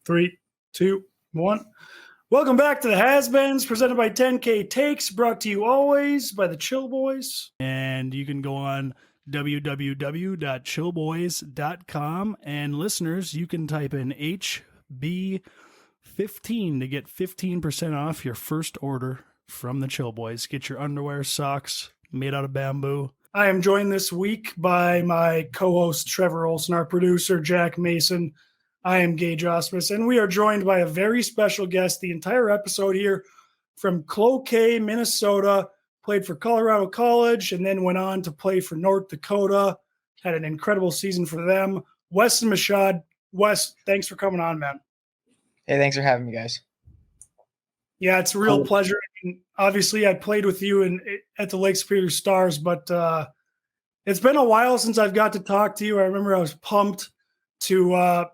3, 2, 1. Welcome back to the Has-Beens, presented by 10K Takes, brought to you always by the Chill Boys. And you can go on www.chillboys.com. And listeners, you can type in HB15 to get 15% off your first order from the Chill Boys. Get your underwear, socks made out of bamboo. I am joined this week by my co-host Trevor Olson, our producer Jack Mason. I am Gage Osmus, and we are joined by a very special guest the entire episode here from Cloquet, Minnesota. Played for Colorado College and then went on to play for North Dakota. Had an incredible season for them. Westin Michaud. Wes, thanks for coming on, man. Hey, thanks for having me, guys. Yeah, it's a real pleasure. And obviously, I played with you at the Lake Superior Stars, but it's been a while since I've got to talk to you. I remember I was pumped to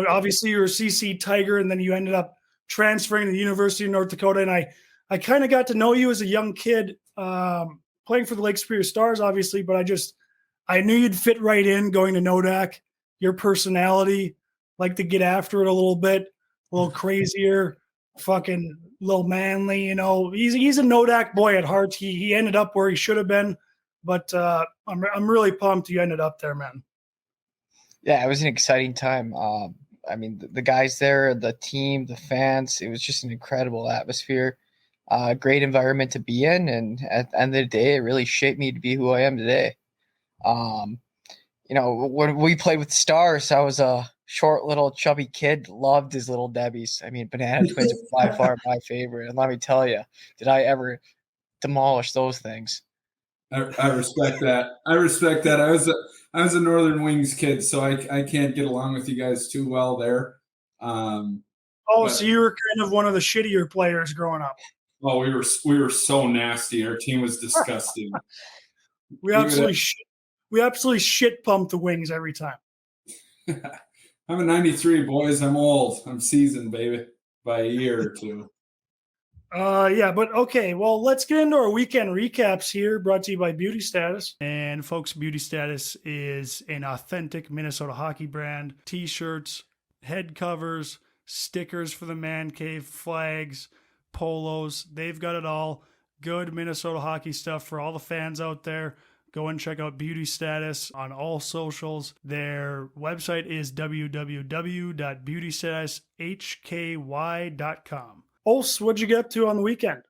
obviously you're a CC Tiger, and then you ended up transferring to the University of North Dakota. And I kind of got to know you as a young kid playing for the Lake Superior Stars, obviously, but I knew you'd fit right in going to Nodak. Your personality, like to get after it a little bit, a little crazier, fucking little manly, he's a Nodak boy at heart. He ended up where he should have been, but I'm really pumped you ended up there, man. Yeah, it was an exciting time. The guys there, the team, the fans, it was just an incredible atmosphere, great environment to be in. And at the end of the day, it really shaped me to be who I am today. When we played with the Stars, I was a short, little, chubby kid, loved his little Debbies. Banana Twins are by far my favorite. And let me tell you, did I ever demolish those things? I respect that. I was a Northern Wings kid, so I can't get along with you guys too well there. So you were kind of one of the shittier players growing up. Oh, we were so nasty. Our team was disgusting. We absolutely shit pumped the Wings every time. I'm a 93, boys. I'm old. I'm seasoned, baby, by a year or two. But okay. Well, let's get into our weekend recaps here, brought to you by Beauty Status. And folks, Beauty Status is an authentic Minnesota hockey brand. T-shirts, head covers, stickers for the man cave, flags, polos. They've got it all. Good Minnesota hockey stuff for all the fans out there. Go and check out Beauty Status on all socials. Their website is www.beautystatushky.com. Ols, what'd you get up to on the weekend?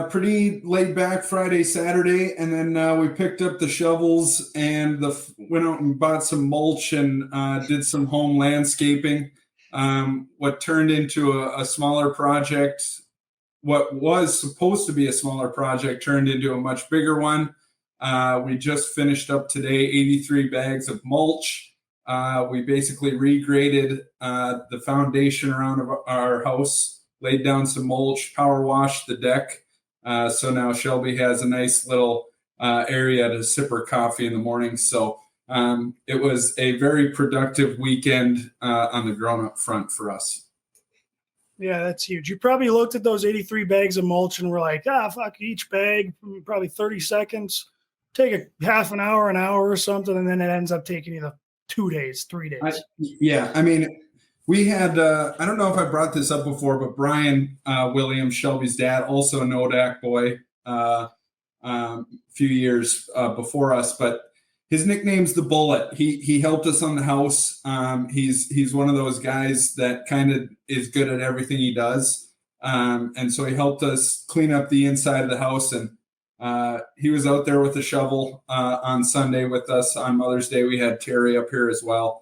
Pretty laid back Friday, Saturday, and then we picked up the shovels and went out and bought some mulch and did some home landscaping. What turned into a smaller project, what was supposed to be a smaller project, turned into a much bigger one. We just finished up today 83 bags of mulch. We basically regraded the foundation around our house, laid down some mulch, power washed the deck. So now Shelby has a nice little area to sip her coffee in the morning. So it was a very productive weekend on the grown-up front for us. Yeah, that's huge. You probably looked at those 83 bags of mulch and were like, fuck, each bag, probably 30 seconds. Take a half an hour or something, and then it ends up taking you 2 days, 3 days. We had, I don't know if I brought this up before, but Brian Williams, Shelby's dad, also a Nodak boy, a few years before us, but his nickname's the Bullet. He helped us on the house. He's one of those guys that kind of is good at everything he does. And so he helped us clean up the inside of the house, and he was out there with a shovel on Sunday with us. On Mother's Day, we had Terry up here as well.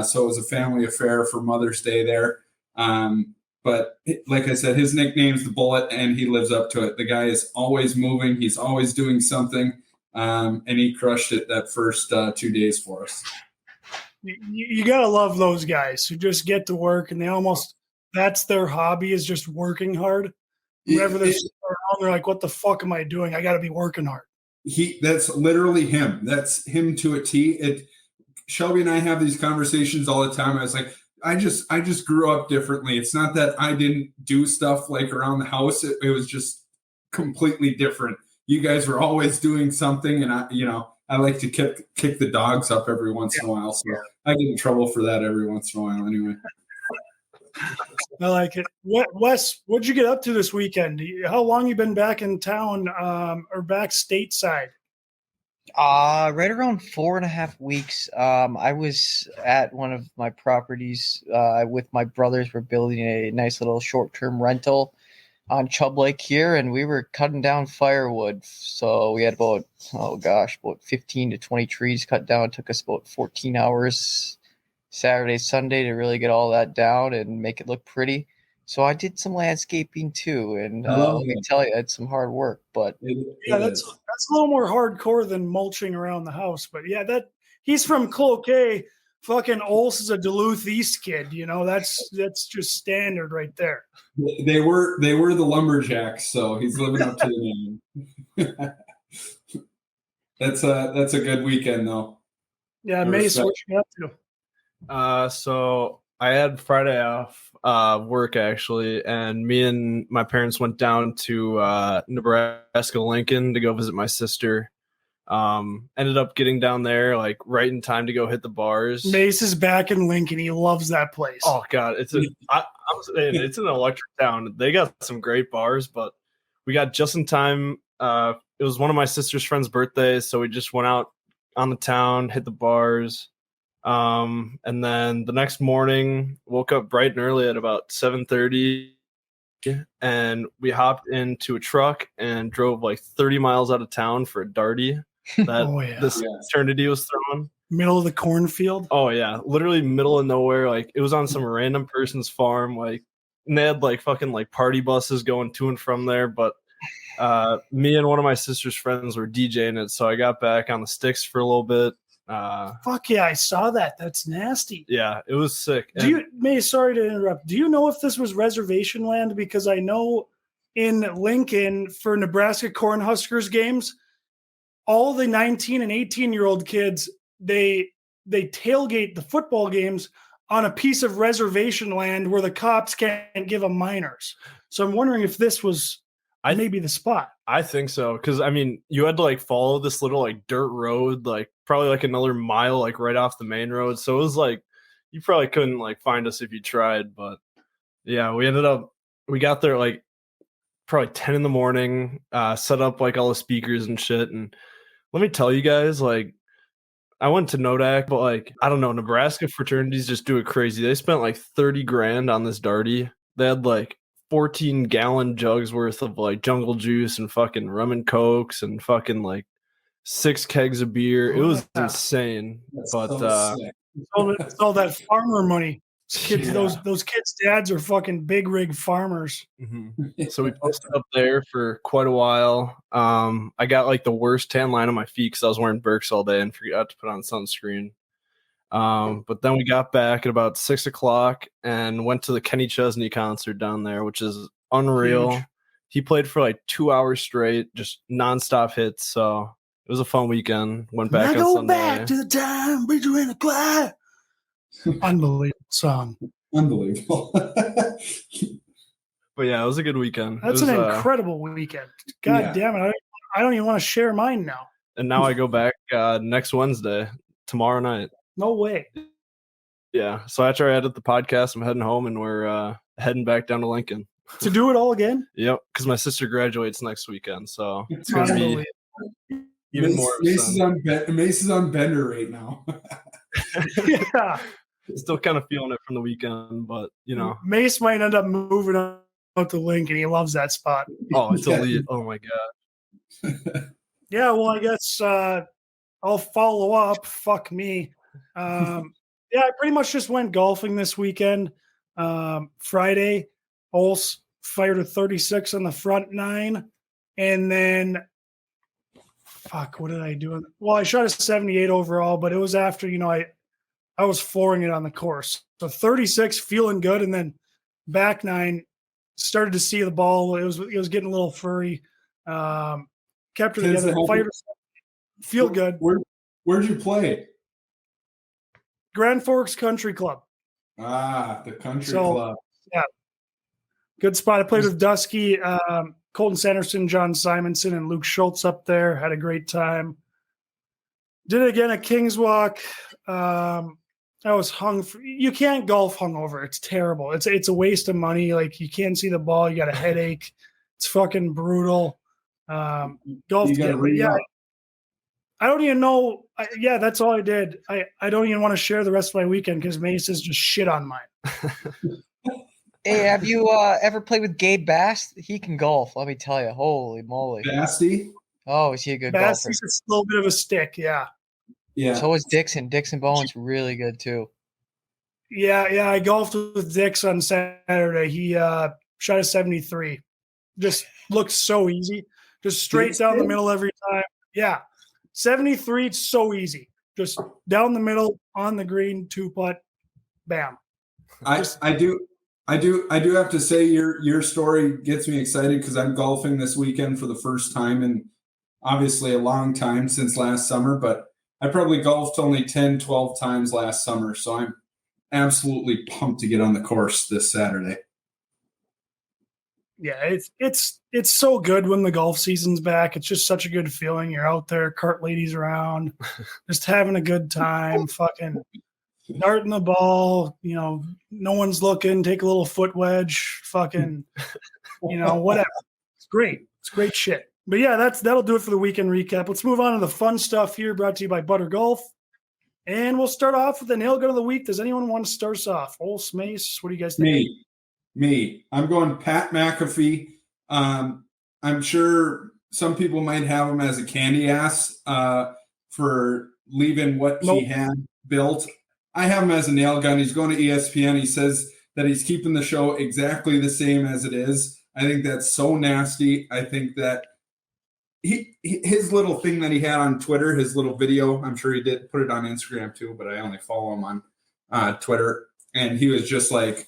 So it was a family affair for Mother's Day there. But like I said, his nickname's the Bullet, and he lives up to it. The guy is always moving. He's always doing something. And he crushed it that first 2 days for us. You got to love those guys who just get to work, and that's their hobby, is just working hard. Whenever they're around, they're like, what the fuck am I doing? I got to be working hard. That's literally him. That's him to a T. Shelby and I have these conversations all the time. I was like, I just grew up differently. It's not that I didn't do stuff like around the house. It was just completely different. You guys were always doing something, and I like to kick the dogs up every once in a while. So I get in trouble for that every once in a while anyway. I like it. Wes, what'd you get up to this weekend? How long you been back in town or back stateside? Right around 4.5 weeks. I was at one of my properties with my brothers. We're building a nice little short-term rental on Chubb Lake here, and we were cutting down firewood. So we had about 15 to 20 trees cut down. It took us about 14 hours Saturday, Sunday to really get all that down and make it look pretty. So I did some landscaping too, and let me tell you, it's some hard work. But that's a little more hardcore than mulching around the house. But yeah, that he's from Cloquet. Fucking Ols is a Duluth East kid. That's just standard right there. They were the lumberjacks, so he's living up to the name. That's a good weekend though. Yeah, Mace, what you up to? So I had Friday off work actually, and me and my parents went down to Nebraska, Lincoln to go visit my sister. Ended up getting down there like right in time to go hit the bars. Mace is back in Lincoln. He loves that place. Oh God, it's an electric town. They got some great bars, but we got just in time. It was one of my sister's friend's birthdays, so we just went out on the town, hit the bars. And then the next morning, woke up bright and early at about 7:30, and we hopped into a truck and drove like 30 miles out of town for a darty that this fraternity was throwing. Middle of the cornfield. Oh yeah, literally middle of nowhere. Like it was on some random person's farm. Like, and they had like fucking like party buses going to and from there. But me and one of my sister's friends were DJing it, so I got back on the sticks for a little bit. Fuck yeah, I saw that. That's nasty. Yeah, it was sick. Sorry to interrupt. Do you know if this was reservation land? Because I know in Lincoln for Nebraska Cornhuskers games, all the 19 and 18-year-old kids, they tailgate the football games on a piece of reservation land where the cops can't give them minors. So I'm wondering if this was maybe the spot. I think so, because I mean, you had to like follow this little like dirt road, like probably like another mile, like right off the main road. So it was like you probably couldn't like find us if you tried. But yeah, we got there like probably 10 in the morning, set up like all the speakers and shit. And let me tell you guys, like I went to Nodak, but like I don't know, Nebraska fraternities just do it crazy. They spent like 30 grand on this darty. They had like 14-gallon jugs worth of like jungle juice and fucking rum and cokes and fucking like 6 kegs of beer. It was insane. That's but it's all that farmer money. Those kids' dads are fucking big rig farmers. Mm-hmm. So we posted up there for quite a while. I got like the worst tan line on my feet because I was wearing Birks all day and forgot to put on sunscreen. But then we got back at about 6:00 and went to the Kenny Chesney concert down there, which is unreal. Huge. He played for like 2 hours straight, just nonstop hits. So it was a fun weekend. Went back on Sunday. Back to the time between the choir. Unbelievable song. Unbelievable. But yeah, it was a good weekend. That's an incredible weekend. God damn it. I don't even want to share mine now. And now I go back next Wednesday, tomorrow night. No way. Yeah. So after I edit the podcast, I'm heading home and we're heading back down to Lincoln. To do it all again? Yep. Because my sister graduates next weekend. So it's going to be even more. Mace is on bender right now. Yeah. Still kind of feeling it from the weekend, but you know. Mace might end up moving out to Lincoln. He loves that spot. Oh, it's elite. Oh my God. Yeah, well, I guess I'll follow up. Fuck me. Yeah, I pretty much just went golfing this weekend. Friday, Ols fired a 36 on the front 9. And then, what did I do? Well, I shot a 78 overall, but it was after, I was flooring it on the course. So 36, feeling good. And then back 9, started to see the ball. It was getting a little furry. Kept her together. Fired, feel good. Where'd you play? Grand Forks Country Club. The country club. Yeah. Good spot. I played with Dusky, Colton Sanderson, John Simonson, and Luke Schultz up there. Had a great time. Did it again at Kings Walk. I was you can't golf hungover. It's terrible. It's a waste of money. Like, you can't see the ball. You got a headache. It's fucking brutal. Golf. You got to read up. I don't even know. That's all I did. I don't even want to share the rest of my weekend because Mace's just shit on mine. Hey, have you ever played with Gabe Bass? He can golf, let me tell you. Holy moly. Basti? Oh, is he a good Bass, golfer? he's a little bit of a stick, yeah. Yeah. So is Dixon. Dixon Bowen's really good too. Yeah, I golfed with Dix on Saturday. He shot a 73. Just looked so easy. Just straight down the middle every time. Yeah. 73, it's so easy. Just down the middle, on the green, 2-putt, bam. I do have to say your story gets me excited because I'm golfing this weekend for the first time in obviously a long time since last summer, but I probably golfed only 10, 12 times last summer. So I'm absolutely pumped to get on the course this Saturday. Yeah, it's so good when the golf season's back. It's just such a good feeling. You're out there, cart ladies around, just having a good time, fucking darting the ball, no one's looking, take a little foot wedge, fucking, whatever. It's great. It's great shit. But yeah, that'll do it for the weekend recap. Let's move on to the fun stuff here, brought to you by Butter Golf. And we'll start off with the nail gun of the week. Does anyone want to start us off? Old Mace, what do you guys think? Me. I'm going Pat McAfee. I'm sure some people might have him as a candy ass for leaving what he had built. I have him as a nail gun. He's going to ESPN. He says that he's keeping the show exactly the same as it is. I think that's so nasty. I think that his little thing that he had on Twitter, his little video, I'm sure he did put it on Instagram too, but I only follow him on Twitter. And he was just like,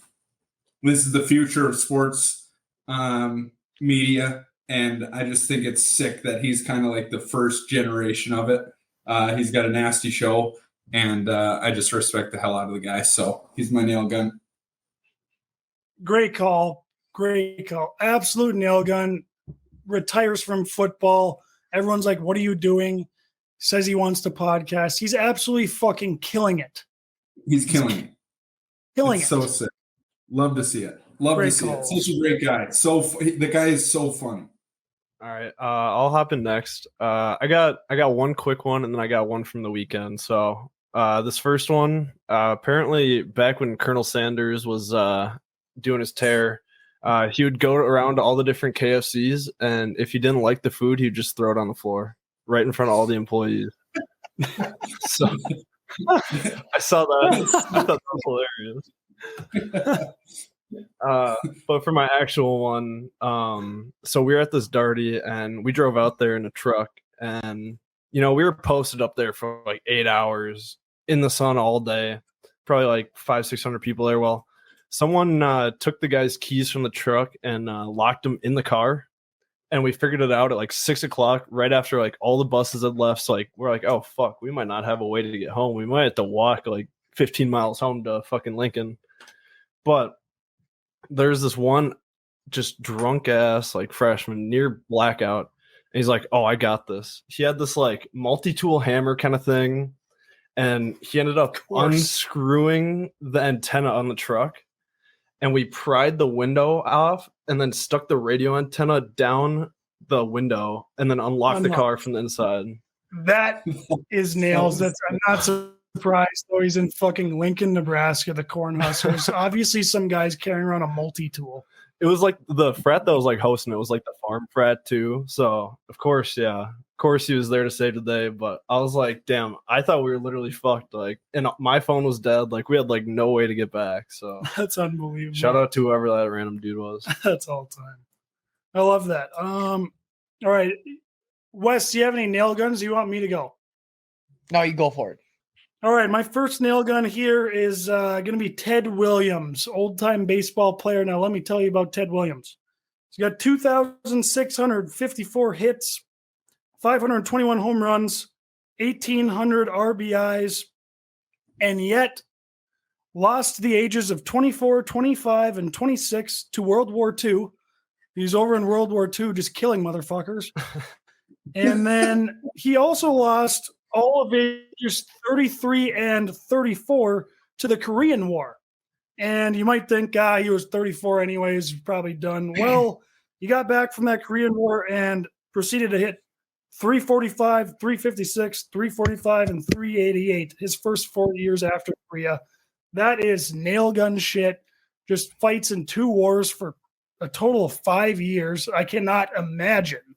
this is the future of sports media. And I just think it's sick that he's kind of like the first generation of it. He's got a nasty show. And I just respect the hell out of the guy. So he's my nail gun. Great call. Absolute nail gun. Retires from football. Everyone's like, what are you doing? Says he wants to podcast. He's absolutely fucking killing it. He's killing it. Killing it. So sick. Love to see it. Such a great guy. The guy is so funny. All right, I'll hop in next. I got one quick one, and then I got one from the weekend. So this first one, apparently back when Colonel Sanders was doing his tear, he would go around to all the different KFCs, and if he didn't like the food, he'd just throw it on the floor right in front of all the employees. So I saw that. I thought that was hilarious. But for my actual one, so we were at this Darty and we drove out there in a truck, and we were posted up there for like 8 hours in the sun all day, probably like 500-600 people there. Well, someone took the guy's keys from the truck and locked them in the car, and we figured it out at like 6 o'clock, right after like all the buses had left. So like we're like, oh fuck, we might not have a way to get home. We might have to walk like 15 miles home to fucking Lincoln. But there's this one just drunk ass like freshman near blackout, and he's like, oh, I got this. He had this like multi-tool hammer kind of thing, and he ended up unscrewing the antenna on the truck, and we pried the window off and then stuck the radio antenna down the window and then unlocked the car from the inside. That is nails. I'm not surprised though. He's in fucking Lincoln, Nebraska, the Cornhuskers. Obviously some guys carrying around a multi-tool. It was like the frat that was like hosting it was like the farm frat too. So of course he was there to save the day. But I was like, damn, I thought we were literally fucked. Like, and my phone was dead. Like we had like no way to get back. So that's unbelievable. Shout out to whoever that random dude was. That's all time. I love that. All right, Wes, do you have any nail guns? Do you want me to go? No, you go for it. All right, my first nail gun here is going to be Ted Williams, old-time baseball player. Now, let me tell you about Ted Williams. He's got 2,654 hits, 521 home runs, 1,800 RBIs, and yet lost the ages of 24, 25, and 26 to World War II. He's over in World War II just killing motherfuckers. And then he also lost all of ages 33 and 34 to the Korean War. And you might think, he was 34 anyways, probably done. Well, he got back from that Korean War and proceeded to hit 345, 356, 345, and 388 his first 4 years after Korea. That is nail gun shit. Just fights in 2 wars for a total of 5 years. I cannot imagine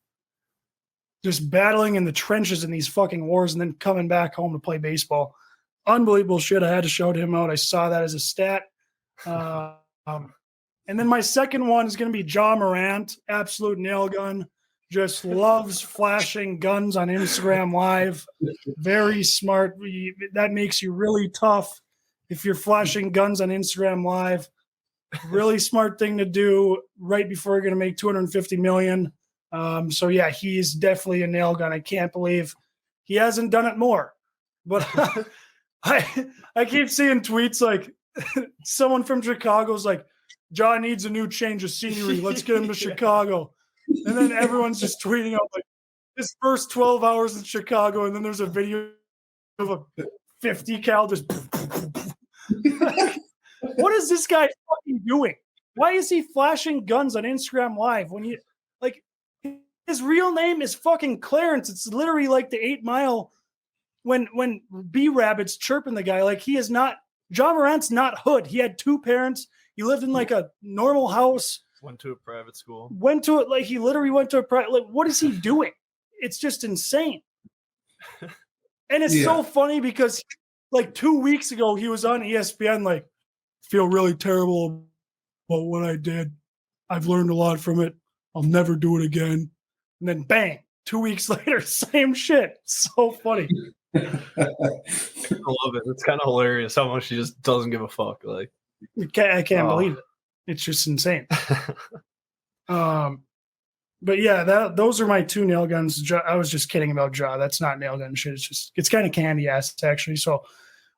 just battling in the trenches in these fucking wars and then coming back home to play baseball. Unbelievable shit. I had to shout him out. I saw that as a stat. And then my second one is going to be Ja Morant, absolute nail gun. Just loves flashing guns on Instagram Live. Very smart. That makes you really tough if you're flashing guns on Instagram Live. Really smart thing to do right before you're going to make $250 million. So yeah, he's definitely a nail gun. I can't believe he hasn't done it more. But I keep seeing tweets like someone from Chicago's like, Ja needs a new change of scenery. Let's get him to Chicago. And then everyone's just tweeting out like his first 12 hours in Chicago, and then there's a video of a 50 cal just. What is this guy fucking doing? Why is he flashing guns on Instagram Live when you like his real name is fucking Clarence? It's literally like the 8 Mile when bee rabbits chirping the guy. Like he is not Ja Morant's not hood. He had 2 parents. He lived in like a normal house. Went to a private school. Went to it like he literally went to a private. Like what is he doing? It's just insane. And it's so funny because like 2 weeks ago he was on ESPN like, feel really terrible about what I did. I've learned a lot from it. I'll never do it again. And then bang, 2 weeks later, same shit. So funny. I love it. It's kind of hilarious how much he just doesn't give a fuck. Like I can't believe it. It's just insane. But yeah, those are my 2 nail guns. I was just kidding about Ja. That's not nail gun shit. It's kind of candy ass actually. So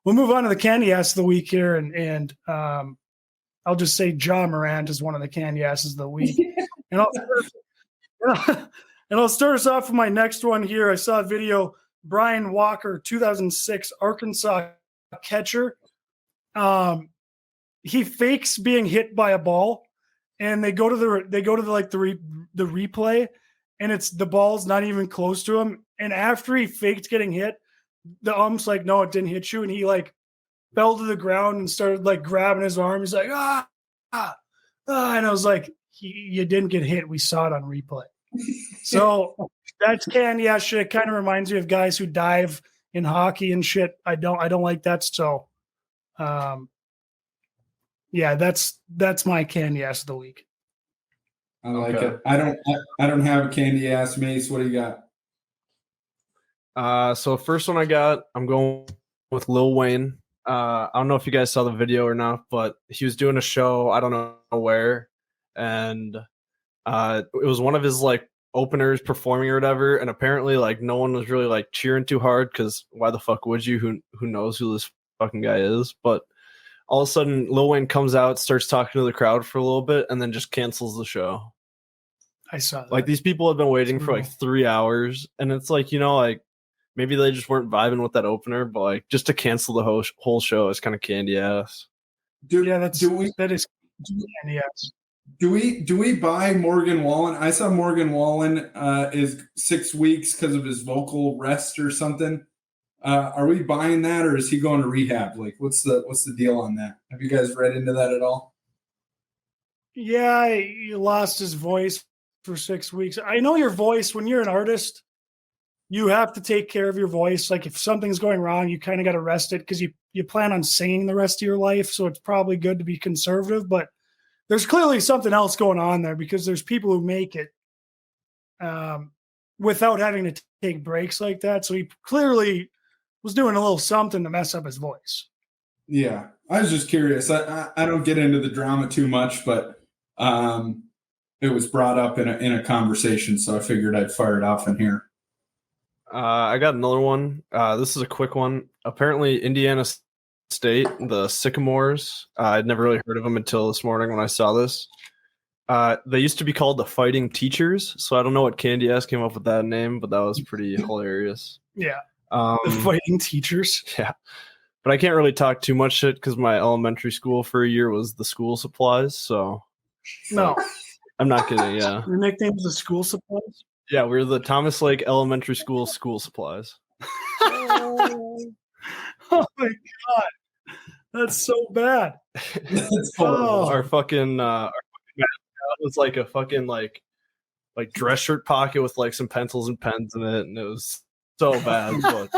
we'll move on to the candy ass of the week here, and I'll just say Ja Morant is one of the candy asses of the week. And I'll start us off with my next one here. I saw a video. Brian Walker, 2006 Arkansas catcher. He fakes being hit by a ball, and they go to the replay, and it's the ball's not even close to him. And after he faked getting hit, the ump's like, no, it didn't hit you. And he like fell to the ground and started like grabbing his arm. He's like, and I was like, you didn't get hit. We saw it on replay. So that's candy ass shit. It kind of reminds me of guys who dive in hockey and shit. I don't like that. So, yeah, that's my candy ass of the week. I like it. I don't have a candy ass, Mace. What do you got? So first one I got, I'm going with Lil Wayne. I don't know if you guys saw the video or not, but he was doing a show, I don't know where, and it was one of his like openers performing or whatever, and apparently like no one was really like cheering too hard because why the fuck would you? Who knows who this fucking guy is? But all of a sudden, Lil Wayne comes out, starts talking to the crowd for a little bit, and then just cancels the show. I saw that. Like these people have been waiting for like 3 hours, and it's like, you know, like maybe they just weren't vibing with that opener, but like just to cancel the whole show is kind of candy ass. That is candy ass. Do we buy Morgan Wallen? I saw Morgan Wallen is 6 weeks because of his vocal rest or something. Are we buying that, or is he going to rehab? Like, what's the deal on that? Have you guys read into that at all? Yeah, he lost his voice for 6 weeks. I know your voice. When you're an artist, you have to take care of your voice. Like if something's going wrong, you kind of got to rest it because you plan on singing the rest of your life. So it's probably good to be conservative, but there's clearly something else going on there because there's people who make it without having to take breaks like that. So he clearly was doing a little something to mess up his voice. Yeah, I was just curious. I don't get into the drama too much, but it was brought up in a conversation, so I figured I'd fire it off in here. I got another one. This is a quick one. Apparently, Indiana State, the Sycamores. I'd never really heard of them until this morning when I saw this. They used to be called the Fighting Teachers, so I don't know what candy ass came up with that name, but that was pretty hilarious. Yeah. The Fighting Teachers. Yeah. but I can't really talk too much shit because my elementary school for a year was the school supplies. So No, I'm not kidding. Yeah, your nickname was the school supplies. yeah, we're the Thomas Lake Elementary School school supplies. Oh my god, that's so bad. That's horrible. Oh. Our fucking mascot was like a fucking like dress shirt pocket with like some pencils and pens in it, and it was so bad. But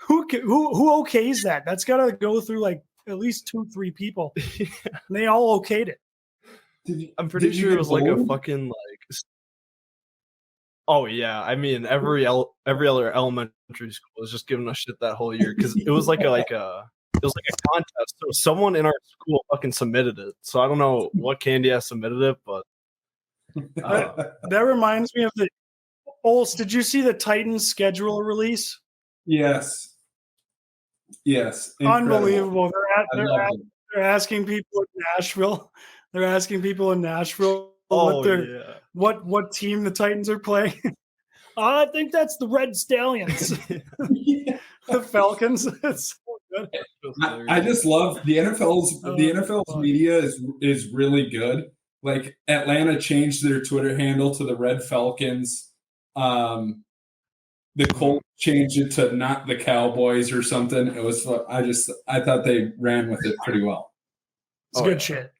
Who okays that? That's got to go through like at least 2-3 people. And they all okayed it. I'm pretty sure it was like a fucking like. Oh yeah, I mean every other elementary school was just giving us shit that whole year because it was like a contest. So someone in our school fucking submitted it. So I don't know what candy ass submitted it, but that reminds me of the Ols. Did you see the Titans schedule release? Yes. Incredible. Unbelievable. They're asking people in Nashville. They're asking people in Nashville what team the Titans are playing. I think that's the Red Stallions. The Falcons. It's so good. I just love the NFL's media is really good. Like Atlanta changed their Twitter handle to the Red Falcons. The Colts changed it to not the Cowboys or something. It was I thought they ran with it pretty well. It's good shit.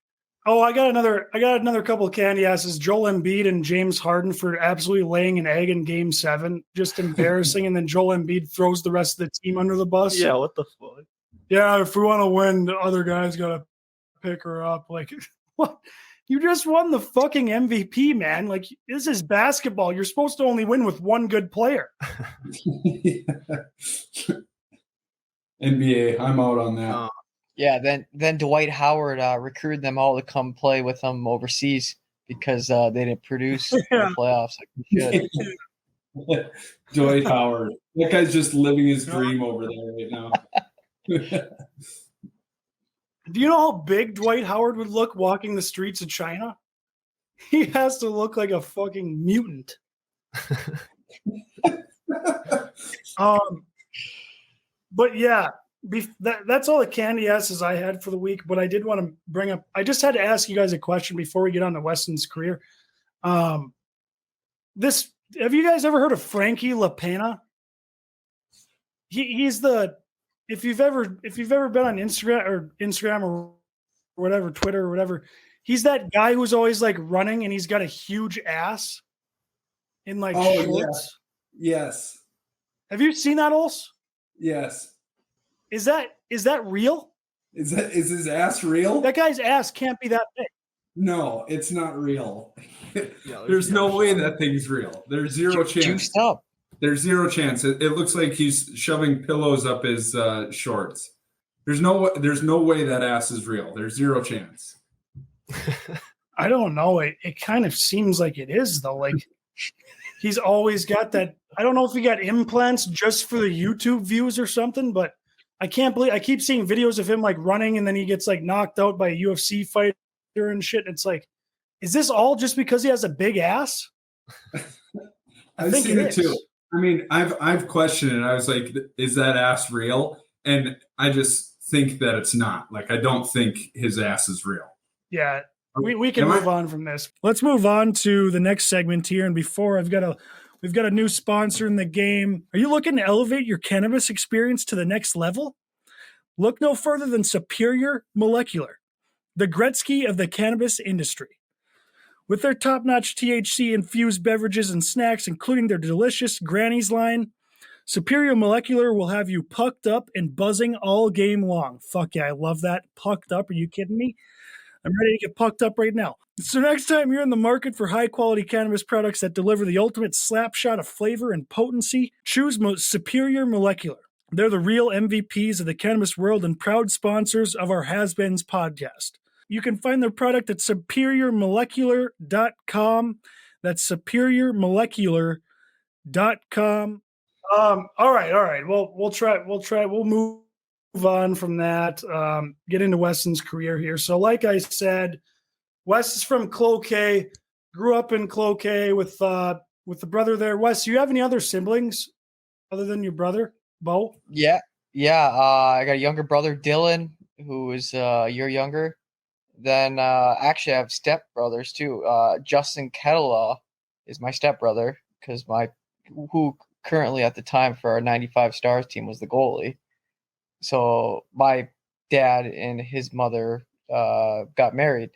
Oh, I got another couple of candy asses. Joel Embiid and James Harden for absolutely laying an egg in Game 7. Just embarrassing. And then Joel Embiid throws the rest of the team under the bus. Yeah, what the fuck? Yeah, if we want to win, the other guy's got to pick her up. Like, what? You just won the fucking MVP, man. Like, this is basketball. You're supposed to only win with one good player. NBA, I'm out on that. Yeah, then Dwight Howard recruited them all to come play with him overseas because they didn't produce in the playoffs like we should. Dwight Howard. That guy's just living his dream over there right now. Do you know how big Dwight Howard would look walking the streets of China? He has to look like a fucking mutant. But yeah, that's all the candy asses I had for the week. But I did want to bring up. I just had to ask you guys a question before we get on to Westin's career. Have you guys ever heard of Frankie LaPena? He's the. If you've ever been on Instagram or whatever, Twitter or whatever, he's that guy who's always like running and he's got a huge ass in like shorts. Yeah. Yes. Have you seen that, Ols? Yes. Is that real? Is his ass real? That guy's ass can't be that big. No, it's not real. There's no way that thing's real. There's zero chance. Juiced up. There's zero chance. It looks like he's shoving pillows up his shorts. There's no way that ass is real. There's zero chance. I don't know. It kind of seems like it is though. Like he's always got that. I don't know if he got implants just for the YouTube views or something, but I can't believe I keep seeing videos of him like running and then he gets like knocked out by a UFC fighter and shit. It's like, is this all just because he has a big ass? I've seen it too. I mean, I've questioned it. I was like, is that ass real? And I just think that it's not. Like, I don't think his ass is real. Yeah, we can move on from this. Let's move on to the next segment here. And before we've got a new sponsor in the game. Are you looking to elevate your cannabis experience to the next level? Look no further than Superior Molecular, the Gretzky of the cannabis industry. With their top-notch THC-infused beverages and snacks, including their delicious Granny's line, Superior Molecular will have you pucked up and buzzing all game long. Fuck yeah, I love that. Pucked up, are you kidding me? I'm ready to get pucked up right now. So next time you're in the market for high-quality cannabis products that deliver the ultimate slap shot of flavor and potency, choose Superior Molecular. They're the real MVPs of the cannabis world and proud sponsors of our Has-Beens podcast. You can find their product at superiormolecular.com. That's superiormolecular.com. All right. Well, we'll move on from that. Get into Westin's career here. So like I said, Wes is from Cloquet, grew up in Cloquet with the brother there. Wes, do you have any other siblings other than your brother, Bo? Yeah, Yeah, I got a younger brother, Dylan, who is a year younger. Then actually, I have stepbrothers too. Justin Ketelaw is my stepbrother because who currently at the time for our '95 Stars team was the goalie. So my dad and his mother got married,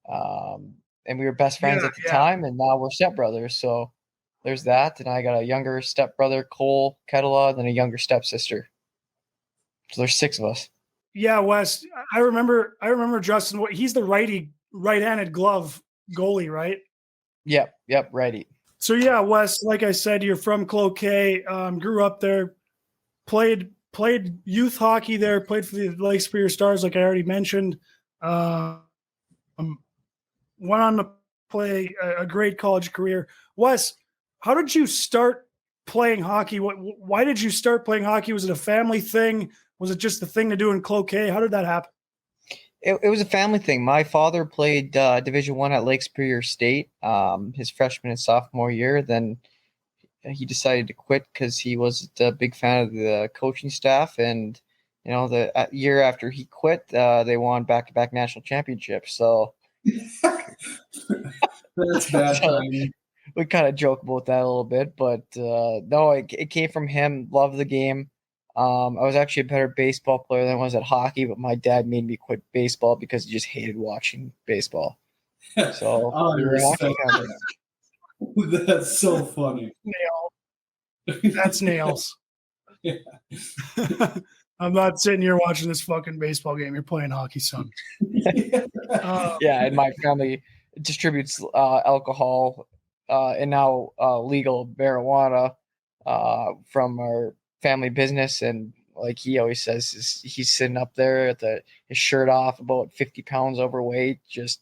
and we were best friends Yeah, at the yeah. time, and now we're stepbrothers. So there's that, and I got a younger stepbrother, Cole Ketelaw, and then a younger stepsister. So there's 6 of us. Yeah, Wes. I remember Justin. He's the right-handed glove goalie, right? Yep, righty. So yeah, Wes. Like I said, you're from Cloquet. Grew up there. Played youth hockey there. Played for the Lake Superior Stars, like I already mentioned. Um, went on to play a great college career. Wes, how did you start playing hockey? Why did you start playing hockey? Was it a family thing? Was it just the thing to do in Cloquet? How did that happen? It was a family thing. My father played Division One at Lake Superior State his freshman and sophomore year. Then he decided to quit because he wasn't a big fan of the coaching staff. And the year after he quit, they won back-to-back national championships. So That's bad so timing. we kind of joke about that a little bit, but no, it came from him. Loved the game. I was actually a better baseball player than I was at hockey, but my dad made me quit baseball because he just hated watching baseball. So Oh, we I were a hockey respect family. that. That's so funny. That's nails. Yeah. I'm not sitting here watching this fucking baseball game. You're playing hockey, son. Yeah, and my family distributes alcohol and now legal marijuana from our family business. And like he always says, he's sitting up there at his shirt off, about 50 pounds overweight, just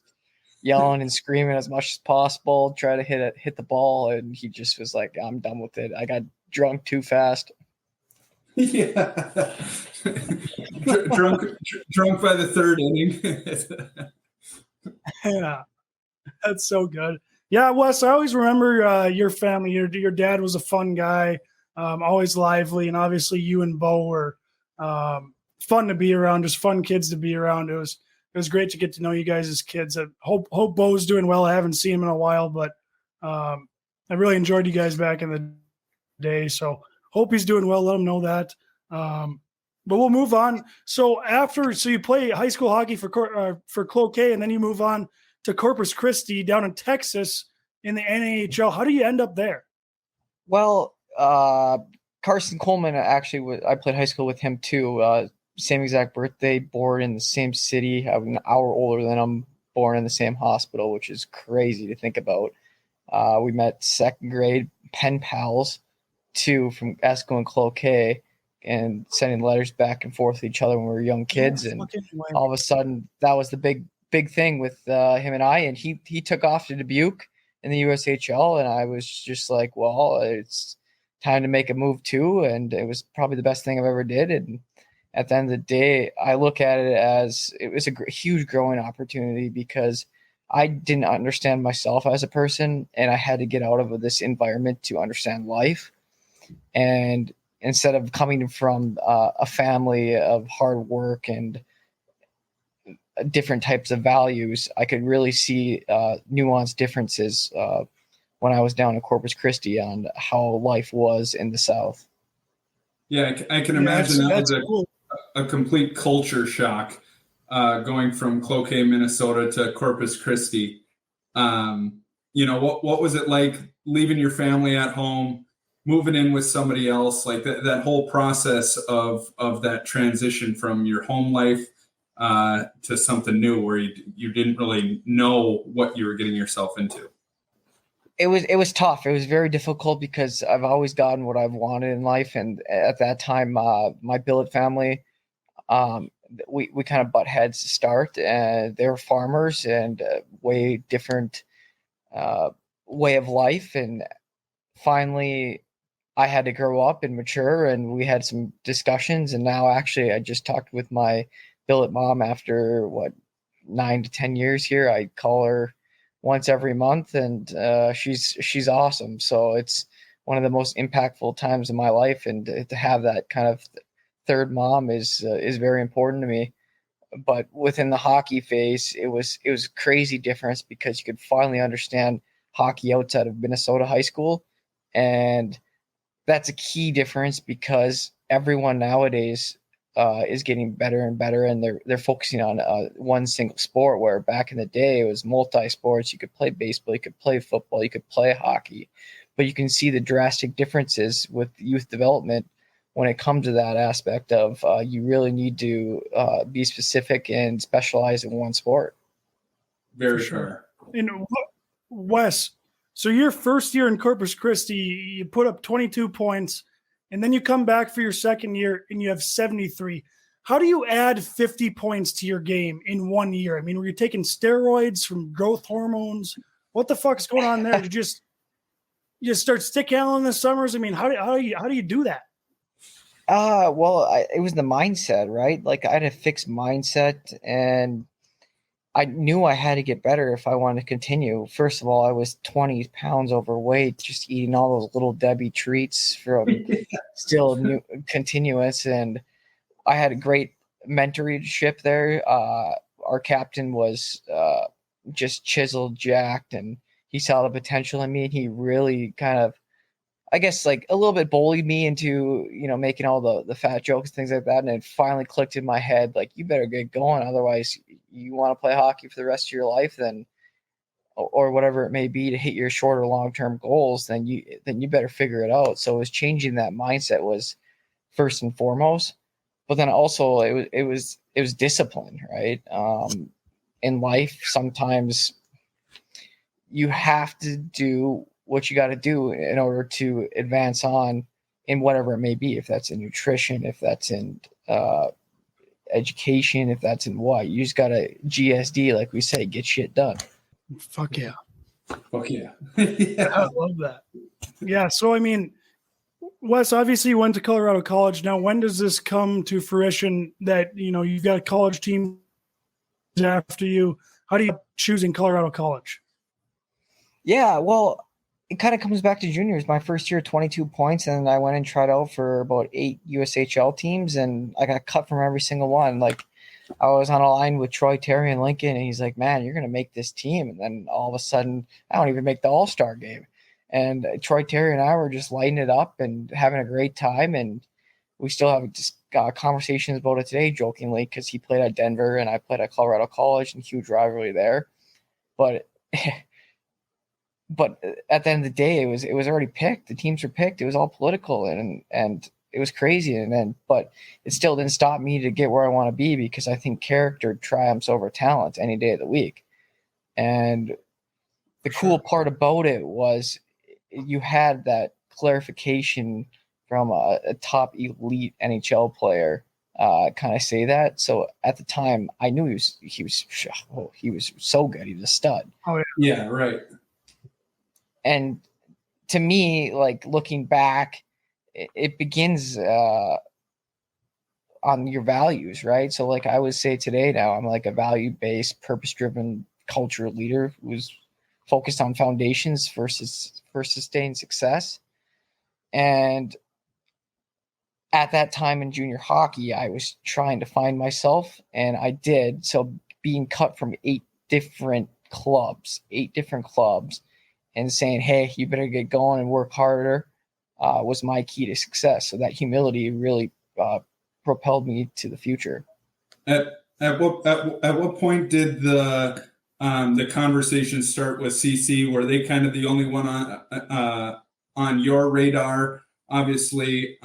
yelling and screaming as much as possible, try to hit the ball. And he just was like, I'm done with it. I got drunk too fast. Yeah. drunk by the third inning. Yeah, that's so good. Yeah, Wes, I always remember your family. Your dad was a fun guy, always lively, and obviously you and Bo were fun to be around, just fun kids to be around. It was great to get to know you guys as kids. I hope Bo's doing well. I haven't seen him in a while, but I really enjoyed you guys back in the day. So hope he's doing well. Let him know that. But we'll move on. So you play high school hockey for Cloquet, and then you move on to Corpus Christi down in Texas in the NHL. How do you end up there? Well, Carson Coleman, actually, I played high school with him too. Same exact birthday, born in the same city. I'm an hour older than him, born in the same hospital, which is crazy to think about. We met second grade, pen pals, too, from Esco and Cloquet, and sending letters back and forth to each other when we were young kids. And all of a sudden, that was the big thing with him and I. And he took off to Dubuque in the USHL, and I was just like, well, it's time to make a move too. And it was probably the best thing I've ever did. And at the end of the day, I look at it as it was a huge growing opportunity because I didn't understand myself as a person, and I had to get out of this environment to understand life. And instead of coming from a family of hard work and different types of values, I could really see nuanced differences when I was down in Corpus Christi on how life was in the South. Yeah, I can imagine that was a complete culture shock going from Cloquet, Minnesota to Corpus Christi. What was it like leaving your family at home, moving in with somebody else, like that whole process of that transition from your home life to something new where you didn't really know what you were getting yourself into? It was tough. It was very difficult because I've always gotten what I've wanted in life. And at that time, my billet family, we kind of butt heads to start, and they were farmers and way different way of life. And finally, I had to grow up and mature, and we had some discussions. And now, actually, I just talked with my billet mom after 9 to 10 years here. I call her once every month, and she's awesome. So it's one of the most impactful times in my life, and to have that kind of third mom is very important to me. But within the hockey phase, it was a crazy difference because you could finally understand hockey outside of Minnesota high school, and that's a key difference because everyone nowadays is getting better and better, and they're focusing on one single sport. Where back in the day, it was multi sports. You could play baseball, you could play football, you could play hockey, but you can see the drastic differences with youth development when it comes to that aspect of you really need to be specific and specialize in one sport. Very For sure. fair. And Wes, so your first year in Corpus Christi, you put up 22 points, and then you come back for your second year and you have 73. How do you add 50 points to your game in 1 year? I mean, were you taking steroids from growth hormones? What the fuck's going on there? You just start stick handling in the summers? I mean, how do you do that? It was the mindset, right? Like I had a fixed mindset, and I knew I had to get better if I wanted to continue. First of all, I was 20 pounds overweight, just eating all those little Debbie treats from still new continuous. And I had a great mentorship there. Our captain was just chiseled, jacked, and he saw the potential in me, and he really kind of, I guess, like a little bit bullied me into, making all the fat jokes, things like that. And it finally clicked in my head, like, you better get going. Otherwise you want to play hockey for the rest of your life, then, or whatever it may be to hit your short or long-term goals, then you better figure it out. So it was changing that mindset was first and foremost, but then also it was discipline, right? In life, sometimes you have to do what you got to do in order to advance on in whatever it may be. If that's in nutrition, if that's in education, if that's in what, you just got to GSD, like we say, get shit done. Fuck yeah. Fuck yeah. Yeah. I love that. Yeah. So, I mean, Wes, obviously you went to Colorado College. Now, when does this come to fruition that, you've got a college team after you? How do you choosing Colorado College? Yeah, well, it kind of comes back to juniors. My first year, 22 points, and I went and tried out for about 8 USHL teams, and I got cut from every single one. Like, I was on a line with Troy Terry and Lincoln, and he's like, man, you're going to make this team. And then all of a sudden, I don't even make the All-Star game. And Troy Terry and I were just lighting it up and having a great time, and we still have just conversations about it today, jokingly, because he played at Denver, and I played at Colorado College, and huge rivalry there. But at the end of the day, it was already picked. The teams were picked. It was all political, and it was crazy. But it still didn't stop me to get where I want to be, because I think character triumphs over talent any day of the week. And the cool part about it was you had that clarification from a top elite NHL player kind of say that. So at the time, I knew he was so good. He was a stud. Oh yeah, right. And to me, like, looking back, it begins on your values, right? So, like, I would say today now, I'm like a value-based, purpose-driven culture leader who's focused on foundations for sustained success. And at that time in junior hockey, I was trying to find myself, and I did. So being cut from 8 different clubs, and saying, hey, you better get going and work harder, was my key to success. So that humility really propelled me to the future. At what point did the conversation start with CC? Were they kind of the only one on your radar? Obviously,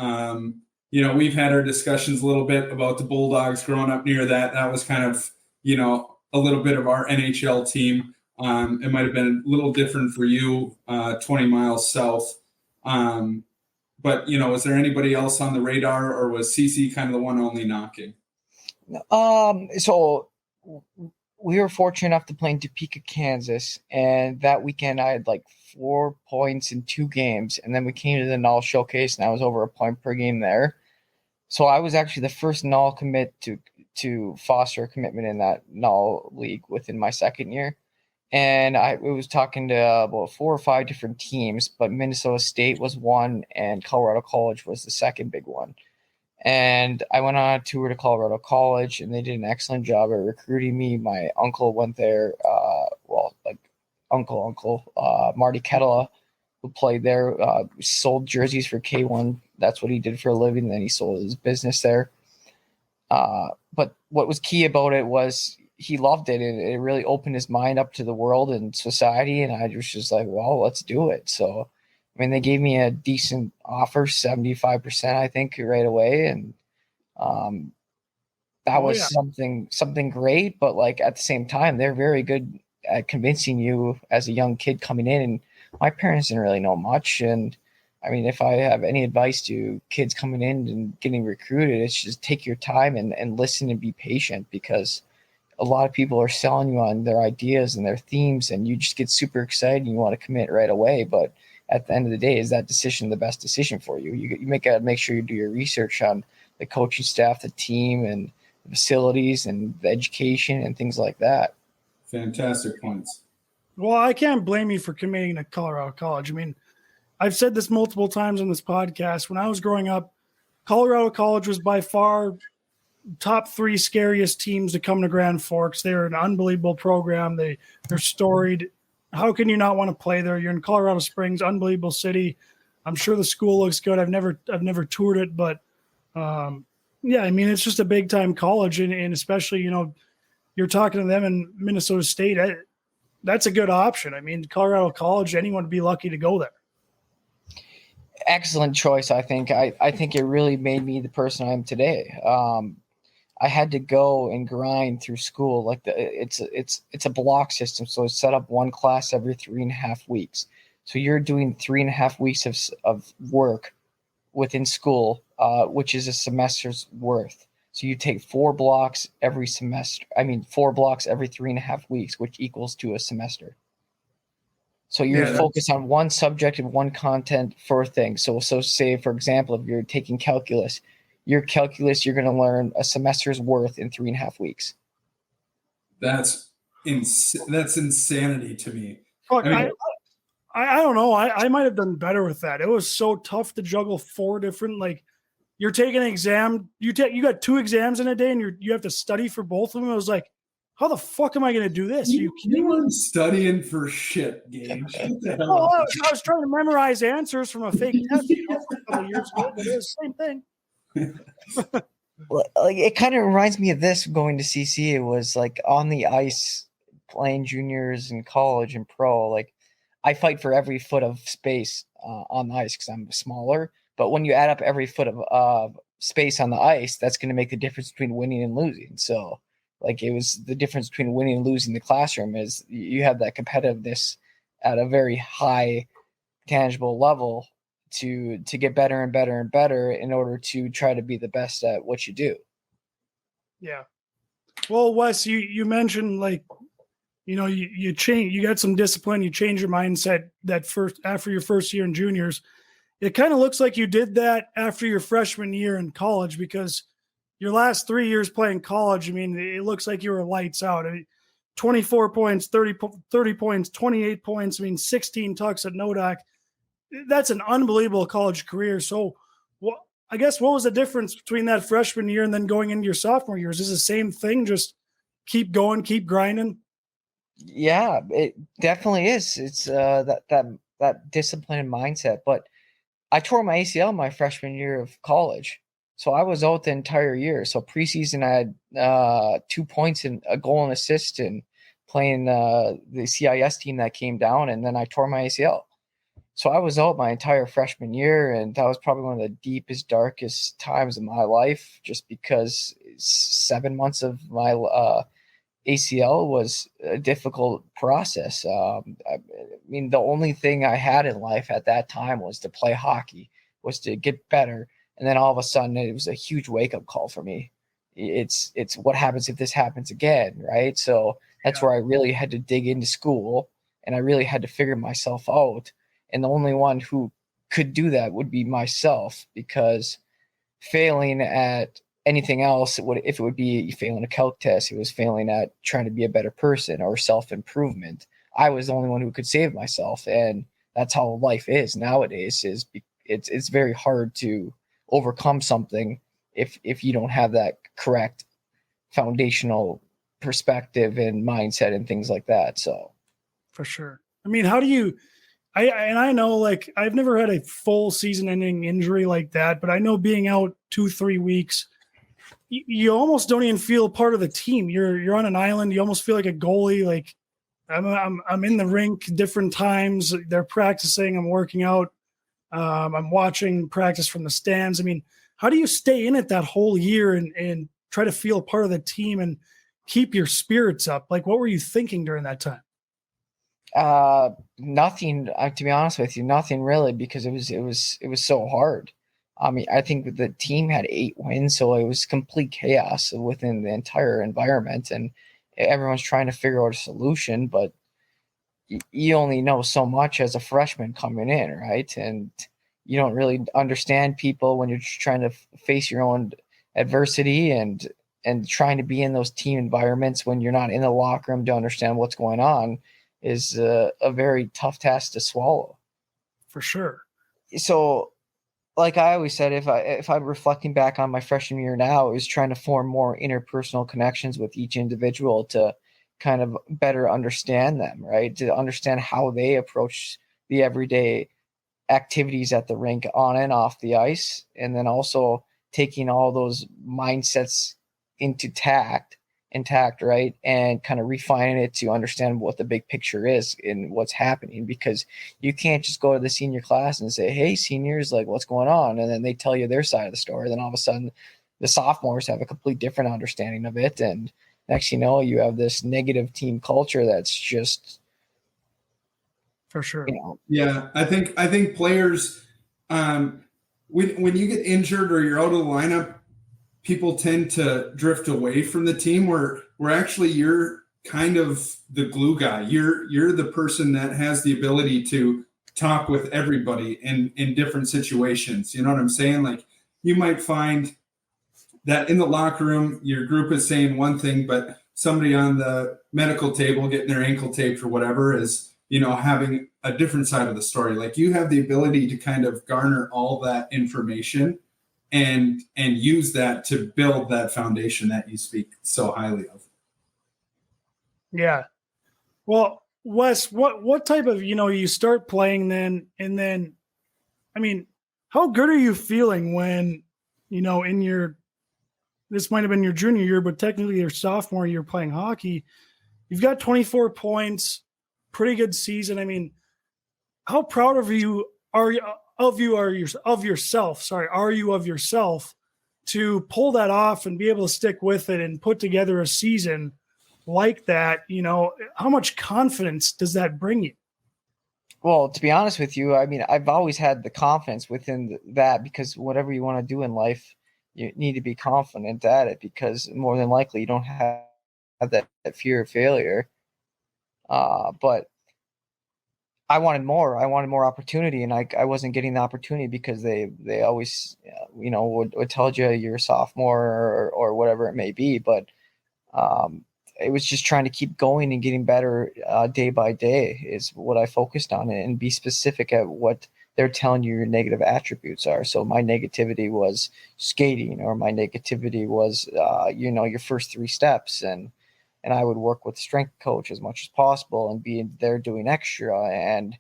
we've had our discussions a little bit about the Bulldogs growing up near that. That was kind of, a little bit of our NHL team. It might have been a little different for you, 20 miles south. But, was there anybody else on the radar, or was CC kind of the one only knocking? So we were fortunate enough to play in Topeka, Kansas. And that weekend I had like 4 points in 2 games. And then we came to the Null Showcase, and I was over a point per game there. So I was actually the first Null commit to foster a commitment in that Null league within my second year. And I was talking to about 4 or 5 different teams, but Minnesota State was one, and Colorado College was the second big one. And I went on a tour to Colorado College, and they did an excellent job at recruiting me. My uncle went there, Marty Kettler, who played there, sold jerseys for K1. That's what he did for a living. Then he sold his business there. But what was key about it was he loved it. It really opened his mind up to the world and society. And I was just like, well, let's do it. So, I mean, they gave me a decent offer, 75%, I think, right away. And that was something great. But like at the same time, they're very good at convincing you as a young kid coming in. And my parents didn't really know much. And I mean, if I have any advice to kids coming in and getting recruited, it's just take your time and listen and be patient, because a lot of people are selling you on their ideas and their themes, and you just get super excited and you want to commit right away. But at the end of the day, is that decision the best decision for you? You make sure you do your research on the coaching staff, the team, and the facilities and the education and things like that. Fantastic points. Well, I can't blame you for committing to Colorado College. I mean, I've said this multiple times on this podcast. When I was growing up, Colorado College was by far top 3 scariest teams to come to Grand Forks. They're an unbelievable program. They're storied. How can you not want to play there? You're in Colorado Springs, unbelievable city. I'm sure the school looks good. I've never toured it, but yeah, I mean, it's just a big time college, and especially, you know, you're talking to them in Minnesota State. That's a good option. I mean, Colorado College, anyone would be lucky to go there. Excellent choice, I think. I think it really made me the person I am today. I had to go and grind through school. Like it's a block system, so it's set up one class every 3.5 weeks. So you're doing 3.5 weeks of work within school, which is a semester's worth. So you take 4 blocks every semester. 4 blocks every 3.5 weeks, which equals to a semester. So you're focused on one subject and one content for a thing. So say, for example, if you're taking calculus, you're going to learn a semester's worth in 3.5 weeks. That's insanity to me. Fuck, I don't know. I might have done better with that. It was so tough to juggle 4 different, like, you're taking an exam. You got 2 exams in a day, and you have to study for both of them. I was like, how the fuck am I going to do this? You weren't studying for shit, Gage. I was trying to memorize answers from a fake test, for a couple of years ago, but it was the same thing. Well, like, it kind of reminds me of this going to CC. It was like on the ice playing juniors in college and pro. Like, I fight for every foot of space on the ice because I'm smaller. But when you add up every foot of space on the ice, that's going to make the difference between winning and losing. So, like, it was the difference between winning and losing in the classroom is you have that competitiveness at a very high tangible level to get better and better and better in order to try to be the best at what you do. Yeah. Well, Wes, you mentioned, like, you know, you change, you got some discipline, you change your mindset after your first year in juniors. It kind of looks like you did that after your freshman year in college, because your last 3 years playing college, I mean, it looks like you were lights out. 24 points, 30 points, 28 points. I mean, 16 tucks at Nodak. That's an unbelievable college career. So, I guess what was the difference between that freshman year and then going into your sophomore years? Is it the same thing? Just keep going, keep grinding? Yeah, it definitely is. It's that discipline and mindset. But I tore my ACL my freshman year of college. So I was out the entire year. So preseason, I had 2 points and a goal and assist and playing the CIS team that came down, and then I tore my ACL. So I was out my entire freshman year, and that was probably one of the deepest, darkest times of my life, just because 7 months of my ACL was a difficult process. I mean, the only thing I had in life at that time was to play hockey, was to get better. And then all of a sudden, it was a huge wake-up call for me. It's what happens if this happens again, right? So that's where I really had to dig into school, and I really had to figure myself out. And the only one who could do that would be myself, because failing at anything else, if it would be failing a calc test, it was failing at trying to be a better person or self-improvement. I was the only one who could save myself, and that's how life is nowadays. It's very hard to overcome something if you don't have that correct foundational perspective and mindset and things like that. So For sure. I mean, how do you? I know, like, I've never had a full season-ending injury like that, but I know being out 2-3 weeks, you almost don't even feel part of the team. You're on an island. You almost feel like a goalie. Like, I'm in the rink different times. They're practicing. I'm working out. I'm watching practice from the stands. I mean, how do you stay in it that whole year and try to feel part of the team and keep your spirits up? Like, what were you thinking during that time? nothing, to be honest with you, nothing really, because it was so hard. I mean, I think the team had 8 wins, so it was complete chaos within the entire environment, and everyone's trying to figure out a solution, but you only know so much as a freshman coming in, right? And you don't really understand people when you're just trying to face your own adversity and trying to be in those team environments when you're not in the locker room to understand what's going on is a very tough task to swallow. For sure. So, like I always said, if I'm reflecting back on my freshman year now, it was trying to form more interpersonal connections with each individual to kind of better understand them, right? To understand how they approach the everyday activities at the rink on and off the ice, and then also taking all those mindsets intact, right? And kind of refining it to understand what the big picture is and what's happening, because you can't just go to the senior class and say, hey, seniors, like, what's going on? And then they tell you their side of the story. Then all of a sudden the sophomores have a complete different understanding of it. And next, you have this negative team culture that's just, For sure. Yeah, I think players, when you get injured or you're out of the lineup, people tend to drift away from the team. Where actually you're kind of the glue guy. You're the person that has the ability to talk with everybody in different situations. You know what I'm saying? Like, you might find that in the locker room, your group is saying one thing, but somebody on the medical table getting their ankle taped or whatever is, having a different side of the story. Like, you have the ability to kind of garner all that information and use that to build that foundation that you speak so highly of. Yeah. Well, Wes, what type of, you start playing then, and then, I mean, how good are you feeling when, this might have been your junior year, but technically your sophomore year playing hockey, you've got 24 points, pretty good season. I mean, how proud of you are you of yourself to pull that off and be able to stick with it and put together a season like that? How much confidence does that bring you? well, to be honest with you, I mean, I've always had the confidence within that, because whatever you want to do in life, you need to be confident at it, because more than likely you don't have that fear of failure. But I wanted more. I wanted more opportunity, and I wasn't getting the opportunity because they always, would tell you you're a sophomore or whatever it may be. But it was just trying to keep going and getting better day by day is what I focused on, and be specific at what they're telling you your negative attributes are. So my negativity was skating, or my negativity was, your first 3 steps, and I would work with strength coach as much as possible and be there doing extra. And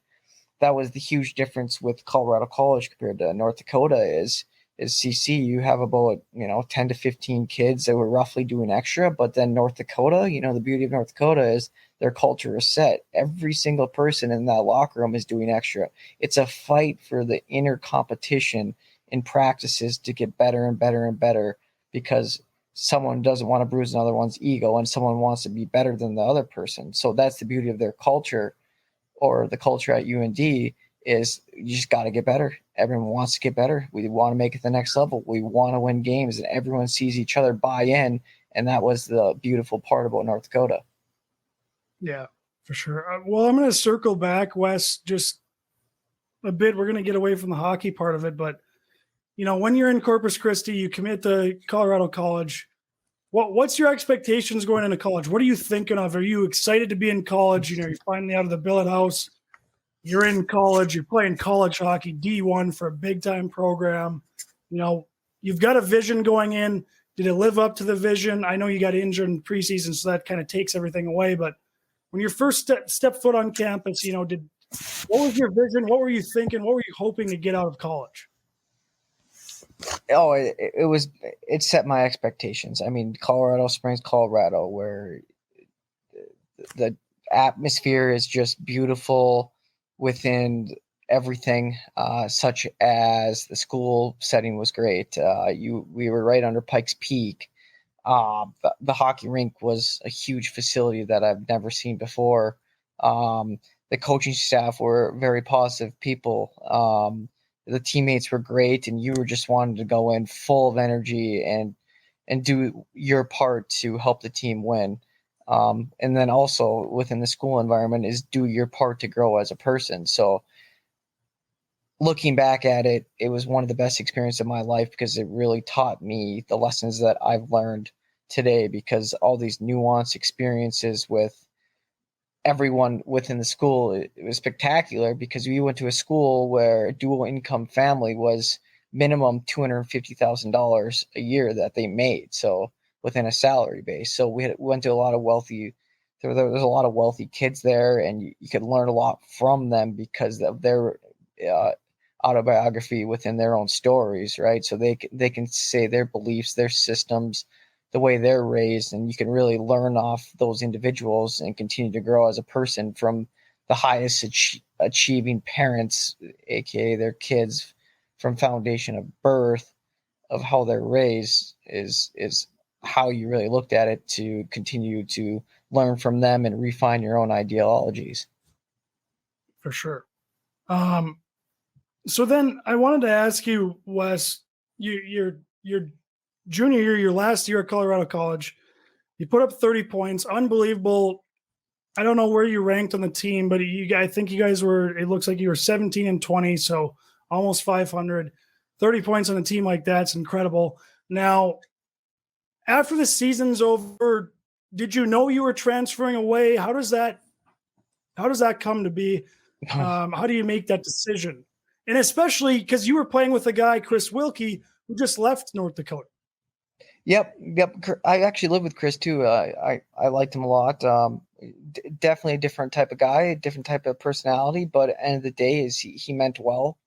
that was the huge difference with Colorado College compared to North Dakota is CC. You have about, 10 to 15 kids that were roughly doing extra, but then North Dakota, the beauty of North Dakota is their culture is set. Every single person in that locker room is doing extra. It's a fight for the inner competition in practices to get better and better and better, because someone doesn't want to bruise another one's ego and someone wants to be better than the other person. So that's the beauty of their culture, or the culture at UND, is you just got to get better. Everyone wants to get better. We want to make it the next level. We want to win games, and everyone sees each other buy in. And that was the beautiful part about North Dakota. Yeah, for sure. Well, I'm going to circle back, Wes, just a bit. We're going to get away from the hockey part of it, but when you're in Corpus Christi, you commit to Colorado College. What's your expectations going into college? What are you thinking of? Are you excited to be in college? You're finally out of the billet house. You're in college. You're playing college hockey, D1 for a big time program. you've got a vision going in. Did it live up to the vision? I know you got injured in preseason, so that kind of takes everything away. But when your first step foot on campus, what was your vision? What were you thinking? What were you hoping to get out of college? Oh, it set my expectations. I mean, Colorado Springs, Colorado, where the atmosphere is just beautiful within everything, such as the school setting was great. We were right under Pikes Peak. The hockey rink was a huge facility that I've never seen before. The coaching staff were very positive people. The teammates were great, and you were just wanting to go in full of energy and do your part to help the team win. And then also within the school environment is do your part to grow as a person. So looking back at it, it was one of the best experiences of my life because it really taught me the lessons that I've learned today, because all these nuanced experiences with everyone within the school, it was spectacular because we went to a school where a dual income family was minimum $250,000 a year that they made. So within a salary base. So we went to a lot of wealthy, there was a lot of wealthy kids there, and you could learn a lot from them because of their autobiography within their own stories, right? So they can say their beliefs, their systems, the way they're raised, and you can really learn off those individuals and continue to grow as a person from the highest achieving parents, aka their kids, from foundation of birth, of how they're raised is how you really looked at it to continue to learn from them and refine your own ideologies. For sure. So then I wanted to ask you, Wes, your junior year, your last year at Colorado College, you put up 30 points, unbelievable. I don't know where you ranked on the team, but I think you guys were, it looks like you were 17 and 20, so almost 500. 30 points on a team like that's incredible. Now, after the season's over, did you know you were transferring away? How does that come to be? How do you make that decision? And especially because you were playing with a guy, Chris Wilkie, who just left North Dakota. Yep. I actually lived with Chris too. I liked him a lot. Definitely a different type of guy, a different type of personality, but at the end of the day is he meant well.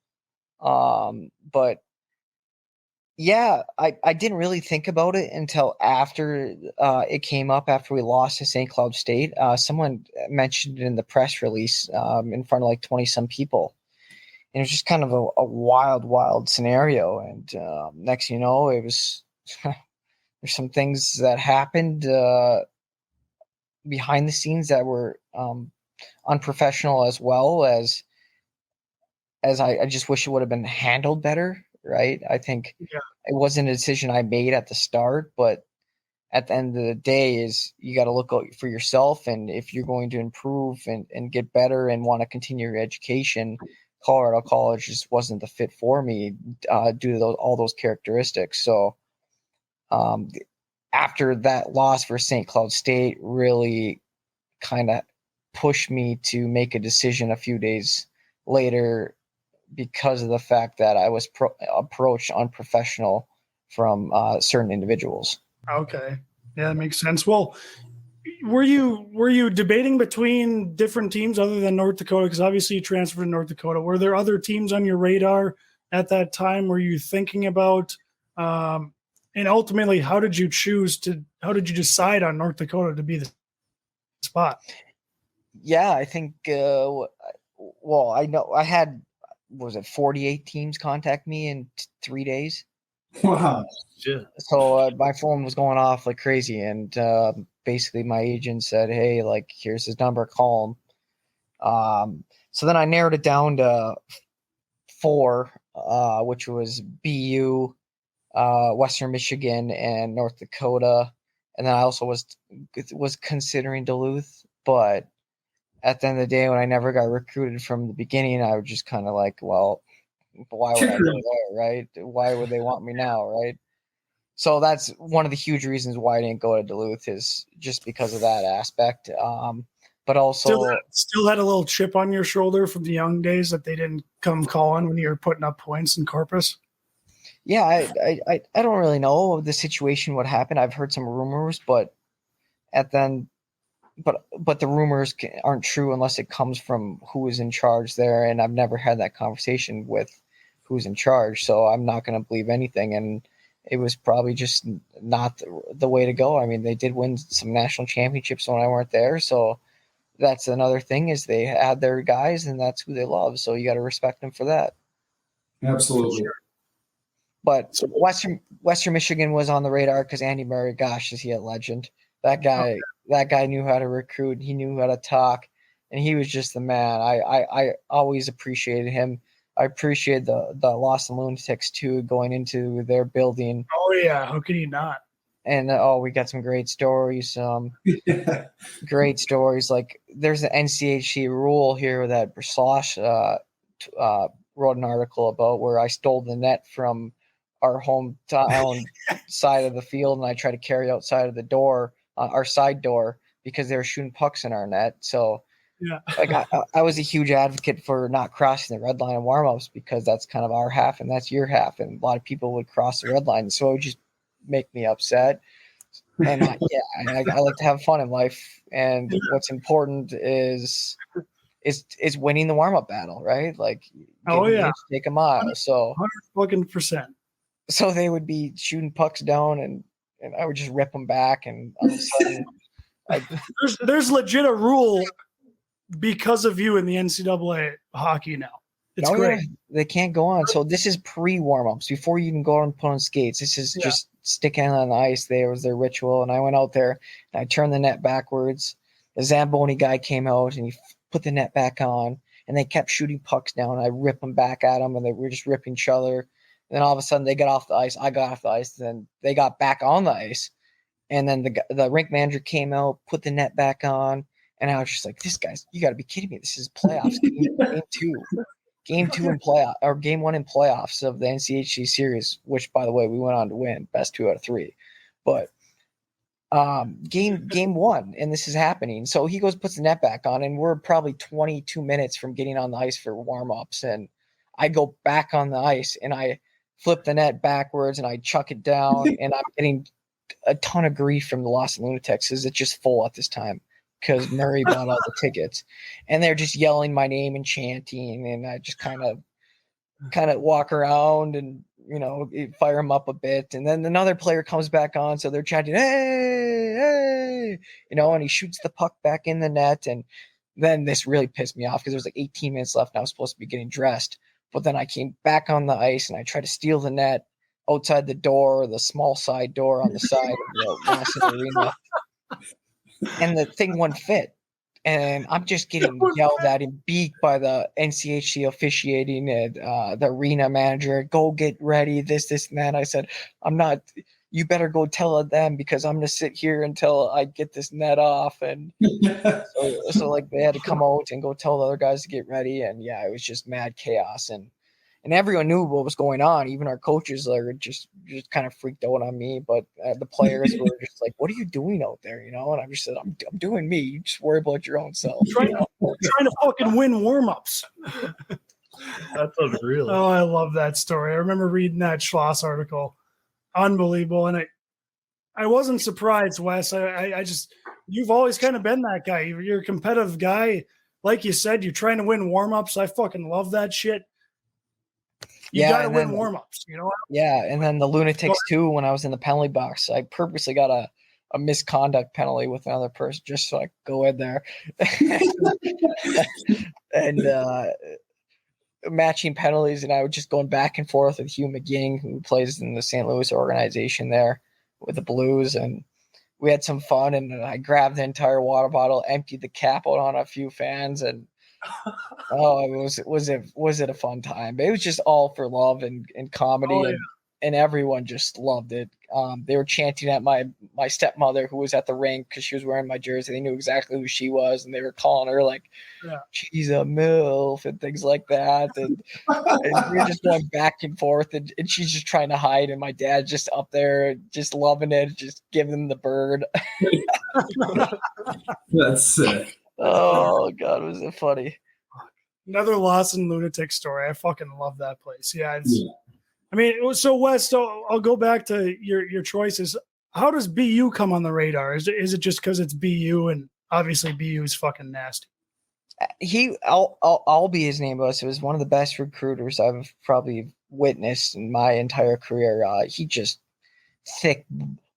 But yeah, I didn't really think about it until after it came up after we lost to St. Cloud State. Someone mentioned it in the press release in front of like 20 some people. And it was just kind of a wild scenario. And next thing you know, it was there's some things that happened behind the scenes that were unprofessional, as well as I just wish it would have been handled better. Right. I think it wasn't a decision I made at the start, but at the end of the day is you got to look out for yourself. And if you're going to improve and get better and want to continue your education, Colorado College just wasn't the fit for me due to all those characteristics. So after that loss for St. Cloud State really kind of pushed me to make a decision a few days later, because of the fact that I was approached unprofessional from certain individuals. Okay. Yeah, that makes sense. Well, were you debating between different teams other than North Dakota? Because obviously you transferred to North Dakota. Were there other teams on your radar at that time? Were you thinking about, and ultimately, how did you decide on North Dakota to be the spot? Yeah, I think, well, I know I had, was it 48 teams contact me in 3 days? Wow. Shit. So my phone was going off like crazy. And basically my agent said, hey, like, here's his number, call him. So then I narrowed it down to 4, which was BU, Western Michigan, and North Dakota. And then I also was considering Duluth, but at the end of the day, when I never got recruited from the beginning, I was just kind of like, well, why would I go there, right? Why would they want me now, right? So that's one of the huge reasons why I didn't go to Duluth, is just because of that aspect. But also still had a little chip on your shoulder from the young days that they didn't come calling when you were putting up points in Corpus. Yeah, I don't really know the situation, what happened. I've heard some rumors, but then but the rumors aren't true unless it comes from who is in charge there, and I've never had that conversation with who's in charge, so I'm not going to believe anything. And it was probably just not the way to go. I mean, they did win some national championships when I weren't there, so that's another thing, is they had their guys, and that's who they love, so you got to respect them for that. Absolutely. But Western Michigan was on the radar because Andy Murray, gosh, is he a legend? That guy knew how to recruit. He knew how to talk, and he was just the man. I always appreciated him. I appreciate the Boston Lunatics too, going into their building. Oh yeah, how can you not? And we got some great stories. Great stories. Like there's an NCHC rule here that Slosh wrote an article about, where I stole the net from our hometown side of the field, and I tried to carry outside of the door, our side door, because they were shooting pucks in our net. So Yeah. like I was a huge advocate for not crossing the red line in warm-ups, because that's kind of our half and that's your half, and a lot of people would cross the red line, so it would just make me upset. And I like to have fun in life, and what's important is winning the warm-up battle, right? Like, take a mile. So 100%. So they would be shooting pucks down, and I would just rip them back, and all of a sudden, there's legit a rule because of you in the NCAA hockey now. It's great. Yeah, they can't go on. So this is pre-warm-ups, before you even go out and put on skates. This is just sticking on the ice. There was their ritual, and I went out there and I turned the net backwards. The Zamboni guy came out and he put the net back on, and they kept shooting pucks down. I ripped them back at them, and they were just ripping each other. And then all of a sudden, they got off the ice. I got off the ice. Then they got back on the ice, and then the rink manager came out, put the net back on, and I was just like, "This guy's, you got to be kidding me! This is playoffs, game 2 in playoff, or game 1 in playoffs of the NCHC series." Which, by the way, we went on to win, best 2 out of 3. But game 1, and this is happening. So he goes, puts the net back on, and we're probably 22 minutes from getting on the ice for warm-ups, and I go back on the ice and I flip the net backwards and I chuck it down, and I'm getting a ton of grief from the Boston Lunatics, because it's just full at this time, because Murray bought all the tickets, and they're just yelling my name and chanting, and I just kind of walk around and fire them up a bit, and then another player comes back on, so they're chanting, "Hey, hey," and he shoots the puck back in the net, and then this really pissed me off, because there was like 18 minutes left and I was supposed to be getting dressed. But then I came back on the ice and I tried to steal the net outside the door, the small side door on the side of the Westin arena, and the thing wouldn't fit. And I'm just getting yelled at and beat by the NCHC officiating and the arena manager. "Go get ready, this, and that." I said, "I'm not. You better go tell them, because I'm going to sit here until I get this net off." And so like they had to come out and go tell the other guys to get ready. And yeah, it was just mad chaos. And everyone knew what was going on. Even our coaches were just kind of freaked out on me. But the players were just like, "What are you doing out there?" And I just said, I'm doing me. You just worry about your own self. Trying to fucking win warm-ups. That's unreal. Oh, I love that story. I remember reading that Schloss article. Unbelievable. And I wasn't surprised, Wes. I just, you've always kind of been that guy. You're a competitive guy. Like you said, you're trying to win warm-ups. I fucking love that shit. You got to win warm-ups, Yeah, and then the Lunatics too, when I was in the penalty box, I purposely got a misconduct penalty with another person just so I could go in there. And matching penalties, and I was just going back and forth with Hugh McGing, who plays in the St. Louis organization there with the Blues, and we had some fun, and I grabbed the entire water bottle, emptied the cap out on a few fans, and was it a fun time. But it was just all for love and comedy, and everyone just loved it. They were chanting at my stepmother, who was at the rink, because she was wearing my jersey. They knew exactly who she was, and they were calling her like, "She's a MILF," and things like that. And we were just going back and forth, and she's just trying to hide, and my dad just up there just loving it, just giving them the bird. That's sick. Oh God, was it funny? Another Boston Lunatic story. I fucking love that place. Yeah, I mean, so Wes, so I'll go back to your choices. How does BU come on the radar? Is it just because it's BU and obviously BU is fucking nasty? I'll be his name, but it was one of the best recruiters I've probably witnessed in my entire career. He just thick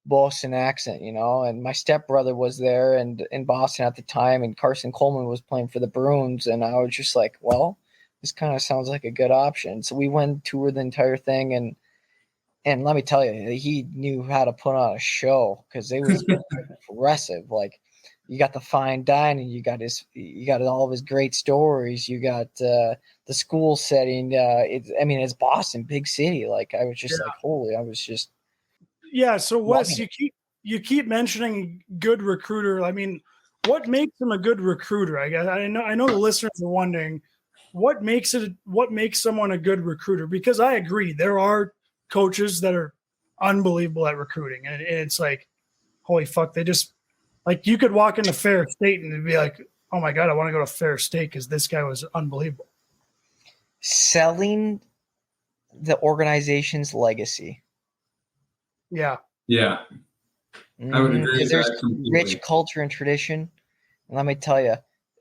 Boston accent, you know. And my stepbrother was there and in Boston at the time, and Carson Coleman was playing for the Bruins, and I was just like, well, this kind of sounds like a good option. So we went toured the entire thing, and let me tell you, he knew how to put on a show because it was impressive. Like, you got the fine dining, you got all of his great stories, you got the school setting. It's Boston, big city. Like, I was just like, holy, I was just So Wes, you keep mentioning good recruiter. I mean, what makes him a good recruiter? I guess I know the listeners are wondering what makes someone a good recruiter, because I agree there are coaches that are unbelievable at recruiting, and it's like, holy fuck, they just, like, you could walk into Fair State and it'd be like, oh my God, I want to go to Fair State because this guy was unbelievable. Selling the organization's legacy. Yeah. Yeah. I would agree with there's that completely. Rich culture and tradition. And let me tell you,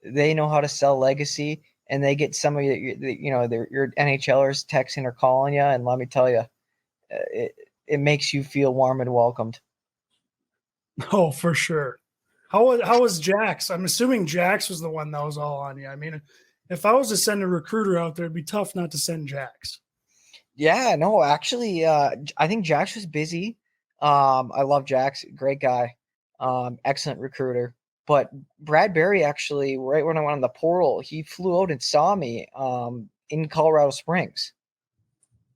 they know how to sell legacy, and they get some of your NHLers texting or calling you, and let me tell you, it makes you feel warm and welcomed. Oh, for sure. How was Jax? I'm assuming Jax was the one that was all on you. I mean, if I was to send a recruiter out there, it'd be tough not to send Jax. Yeah, no, actually, I think Jax was busy. I love Jax, great guy, excellent recruiter. But Brad Berry, actually, right when I went on the portal, he flew out and saw me in Colorado Springs.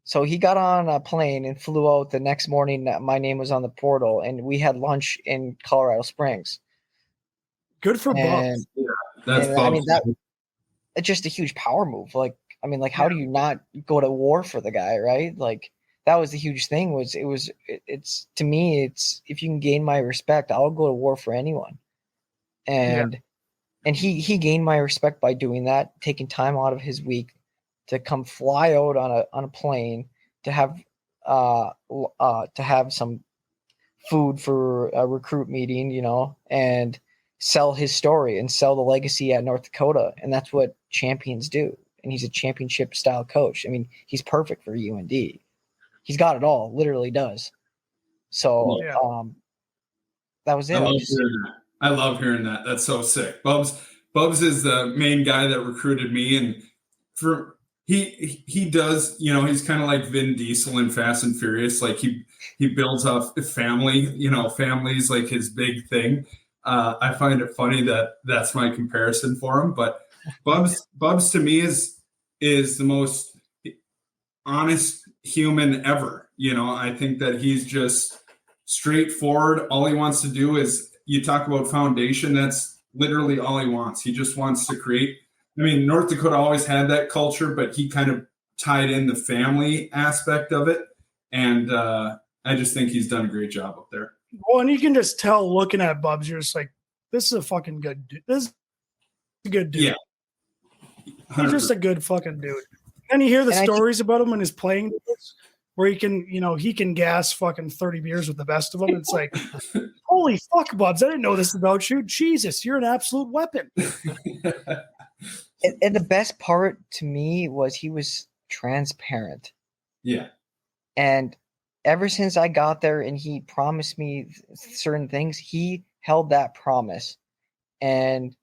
So he got on a plane and flew out the next morning. My name was on the portal, and we had lunch in Colorado Springs. Good for Bob. It's just a huge power move. Like, I mean, like, how do you not go to war for the guy, right? Like, that was the huge thing. It's to me, it's, if you can gain my respect, I'll go to war for anyone. And he gained my respect by doing that, taking time out of his week to come fly out on a plane to have some food for a recruit meeting, you know, and sell his story and sell the legacy at North Dakota. And that's what champions do. And he's a championship style coach. I mean, he's perfect for UND. He's got it all, literally does. So that was it. I love hearing that. That's so sick. Bubs is the main guy that recruited me, and he does, you know, he's kind of like Vin Diesel in Fast and Furious. Like, he builds up family, you know, family's like his big thing. I find it funny that that's my comparison for him, but Bubs to me is the most honest human ever. You know, I think that he's just straightforward. All he wants to do is, you talk about foundation, that's literally all he wants. He just wants to create. I mean, North Dakota always had that culture, but he kind of tied in the family aspect of it. And I just think he's done a great job up there. Well, and you can just tell looking at Bubs, you're just like, this is a fucking good dude. This is a good dude. Yeah. 100%. He's just a good fucking dude. And you hear the stories about him when he's playing days, where he can gas fucking 30 beers with the best of them. It's like, holy fuck, Bubs, I didn't know this about you. Jesus, you're an absolute weapon. And the best part to me was he was transparent. Yeah. And ever since I got there and he promised me certain things, he held that promise. And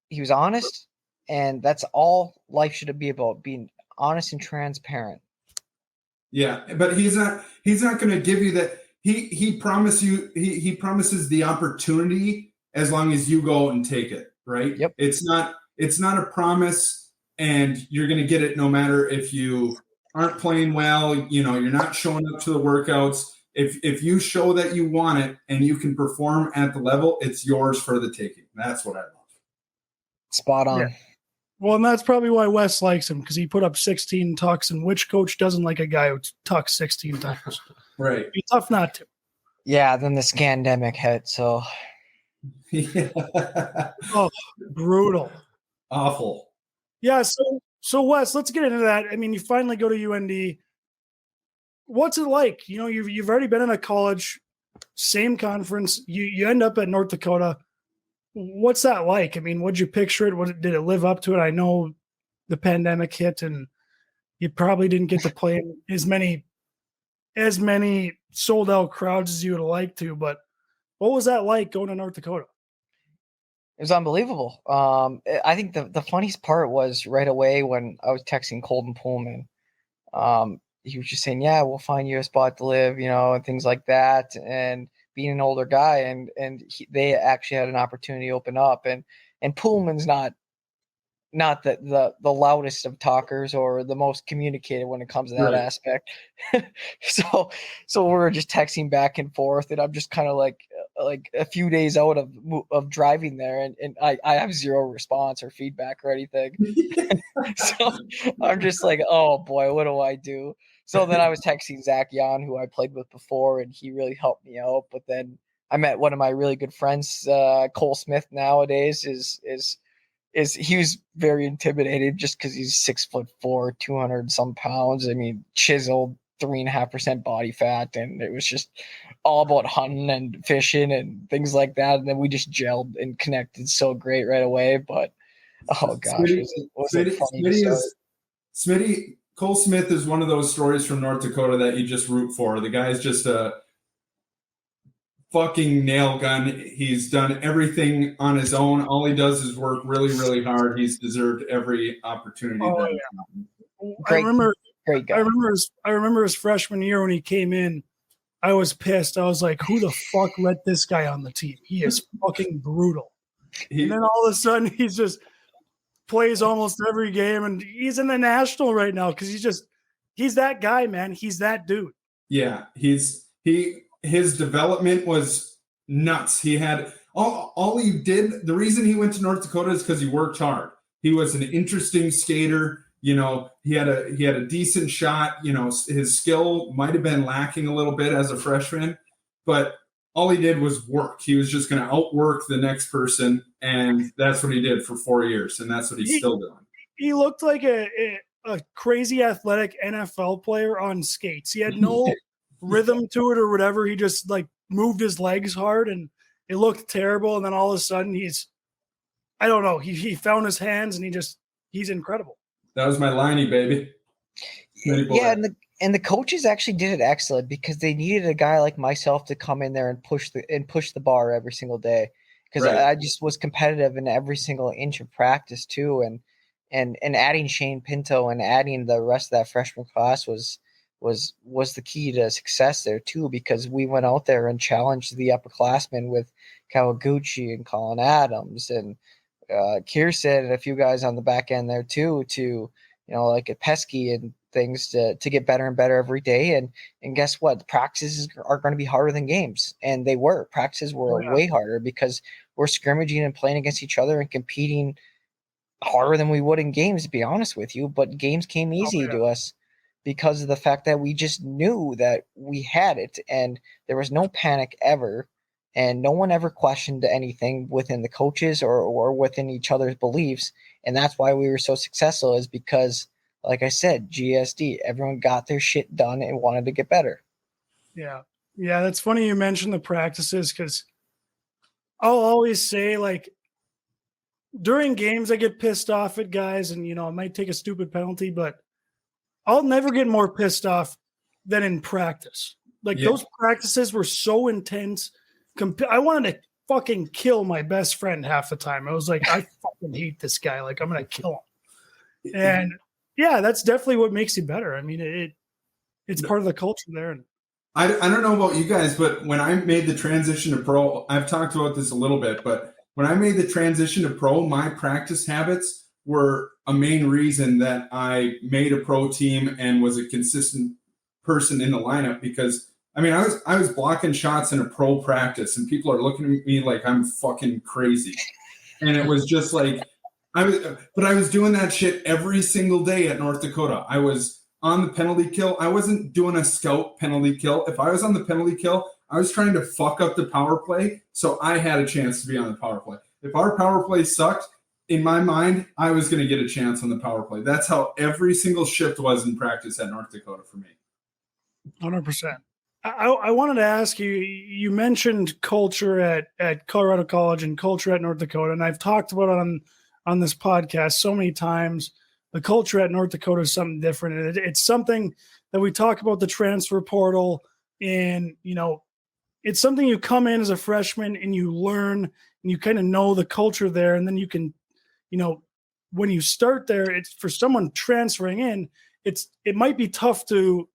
he was honest. And that's all life should be about, being honest and transparent. Yeah, but he's not going to give you that. He promises the opportunity as long as you go and take it, right? Yep. It's not a promise, and you're going to get it no matter if you aren't playing well, you know, you're not showing up to the workouts. If you show that you want it and you can perform at the level, it's yours for the taking. That's what I love. Spot on. Yeah. Well, and that's probably why Wes likes him, because he put up 16 tucks, and which coach doesn't like a guy who tucks 16 times? Right. It'd be tough not to. Yeah, then the scandemic hit, so. Yeah. Oh, brutal. Awful. Yeah, so Wes, let's get into that. I mean, you finally go to UND. what's it like? You know, you've already been in a college, same conference. You end up at North Dakota. What's that like? I mean, what'd you picture it? Did it live up to it? I know the pandemic hit and you probably didn't get to play in as many sold out crowds as you would have liked to, but what was that like going to North Dakota? It was unbelievable. I think the funniest part was right away when I was texting Colton Pullman. He was just saying, "Yeah, we'll find you a spot to live," and things like that. And being an older guy, and they actually had an opportunity open up, and Pullman's not the loudest of talkers or the most communicative when it comes to that aspect. so we were just texting back and forth, and I'm just kind of like a few days out of driving there, and I have zero response or feedback or anything. So I'm just like, oh boy, what do I do? So then I was texting Zach Yan, who I played with before, and he really helped me out. But then I met one of my really good friends, Cole Smith. Nowadays is he was very intimidated just because he's 6'4", 200 some pounds. I mean, chiseled, 3.5% body fat, and it was just all about hunting and fishing and things like that. And then we just gelled and connected so great right away. But oh gosh, Smitty Cole Smith is one of those stories from North Dakota that you just root for. The guy's just a fucking nail gun. He's done everything on his own. All he does is work really, really hard. He's deserved every opportunity. Great guy. I remember his freshman year when he came in. I was pissed. I was like, who the fuck let this guy on the team? He is fucking brutal. And then all of a sudden he's just plays almost every game, and he's in the national right now because he's that guy, man. He's that dude. Yeah, his development was nuts. He had all he did. The reason he went to North Dakota is because he worked hard. He was an interesting skater. He had a decent shot. His skill might have been lacking a little bit as a freshman, but all he did was work. He was just going to outwork the next person, and that's what he did for 4 years, and that's what he's still doing. He looked like a crazy athletic NFL player on skates. He had no rhythm to it or whatever. He just moved his legs hard, and it looked terrible. And then all of a sudden I don't know. He found his hands, and he's incredible. That was my liney, baby. Yeah, and the coaches actually did it excellent because they needed a guy like myself to come in there and push the bar every single day, because I just was competitive in every single inch of practice too, and adding Shane Pinto and adding the rest of that freshman class was the key to success there too, because we went out there and challenged the upperclassmen with Kawaguchi and Colin Adams and Kirsten and a few guys on the back end there too, to like a Pesky and things to get better and better every day. And guess what? The practices are going to be harder than games. And they were. Practices were way harder because we're scrimmaging and playing against each other and competing harder than we would in games, to be honest with you. But games came easy to us because of the fact that we just knew that we had it, and there was no panic ever. And no one ever questioned anything within the coaches or within each other's beliefs. And that's why we were so successful, is because, like I said, GSD, everyone got their shit done and wanted to get better. Yeah. Yeah, that's funny you mentioned the practices, because I'll always say, during games I get pissed off at guys, and, I might take a stupid penalty, but I'll never get more pissed off than in practice. Those practices were so intense. I wanted to fucking kill my best friend half the time. I was like, I fucking hate this guy. I'm going to kill him. And yeah, that's definitely what makes you better. I mean, it's part of the culture there. And I don't know about you guys, but when I made the transition to pro, I've talked about this a little bit, but when I made the transition to pro, my practice habits were a main reason that I made a pro team and was a consistent person in the lineup, because I was blocking shots in a pro practice, and people are looking at me like I'm fucking crazy. And it was just I was doing that shit every single day at North Dakota. I was on the penalty kill. I wasn't doing a scout penalty kill. If I was on the penalty kill, I was trying to fuck up the power play so I had a chance to be on the power play. If our power play sucked, in my mind, I was going to get a chance on the power play. That's how every single shift was in practice at North Dakota for me. 100%. I wanted to ask you, you mentioned culture at Colorado College and culture at North Dakota, and I've talked about it on this podcast so many times. The culture at North Dakota is something different. It's something that we talk about, the transfer portal, and, it's something you come in as a freshman and you learn and you kind of know the culture there. And then you can, when you start there, it's for someone transferring in, it might be tough to,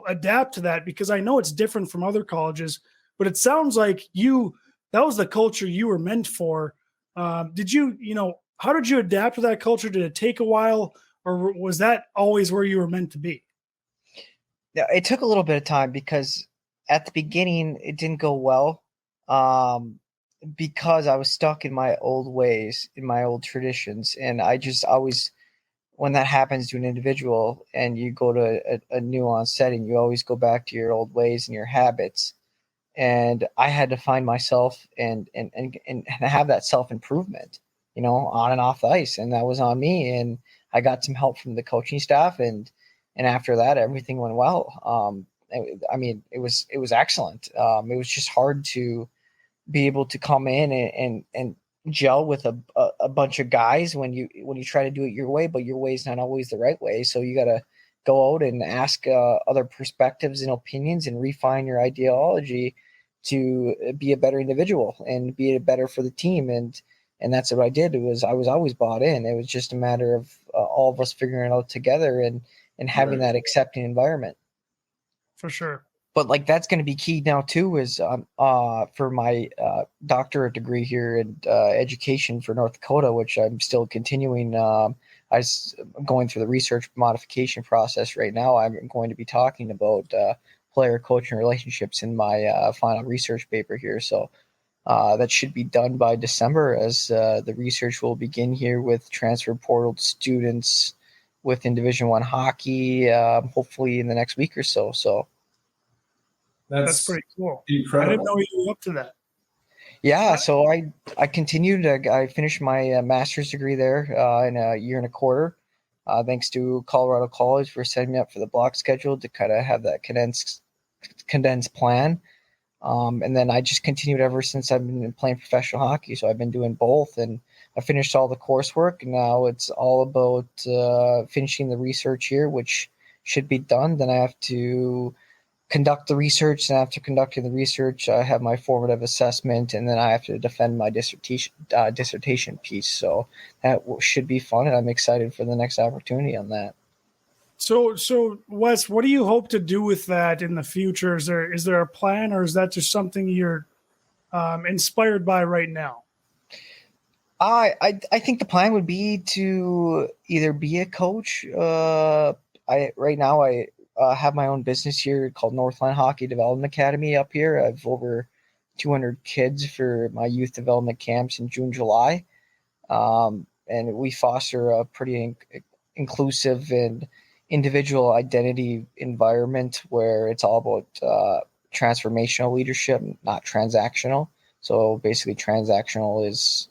adapt to that, because I know it's different from other colleges, but it sounds like that was the culture you were meant for. How did you adapt to that culture? Did it take a while, or was that always where you were meant to be? Yeah, it took a little bit of time because at the beginning it didn't go well, because I was stuck in my old ways, in my old traditions, and I just always, when that happens to an individual and you go to a nuanced setting, you always go back to your old ways and your habits. And I had to find myself and have that self-improvement, on and off the ice. And that was on me. And I got some help from the coaching staff, and after that, everything went well. It was excellent. It was just hard to be able to come in and gel with a bunch of guys when you try to do it your way, but your way is not always the right way. So you got to go out and ask other perspectives and opinions and refine your ideology to be a better individual and be better for the team. And that's what I did. I was always bought in. It was just a matter of all of us figuring it out together and having that accepting environment. For sure. But that's going to be key now too, is for my doctorate degree here in education for North Dakota, which I'm still continuing. I'm going through the research modification process right now. I'm going to be talking about player coaching relationships in my final research paper here. So that should be done by December, as the research will begin here with transfer portal students within Division I hockey, hopefully in the next week or so. So. That's pretty cool. Incredible. I didn't know you were up to that. Yeah, so I continued. I finished my master's degree there in a year and a quarter, thanks to Colorado College for setting me up for the block schedule to kind of have that condensed plan. And then I just continued ever since I've been playing professional hockey. So I've been doing both, and I finished all the coursework. And now it's all about finishing the research here, which should be done. Then I have to conduct the research, and after conducting the research, I have my formative assessment, and then I have to defend my dissertation piece. So that should be fun, and I'm excited for the next opportunity on that. So Wes, what do you hope to do with that in the future? Is there a plan, or is that just something you're inspired by right now? I think the plan would be to either be a coach. Right now I have my own business here called Northland Hockey Development Academy up here. I have over 200 kids for my youth development camps in June, July. And we foster a pretty inclusive and individual identity environment where it's all about transformational leadership, not transactional. So basically transactional is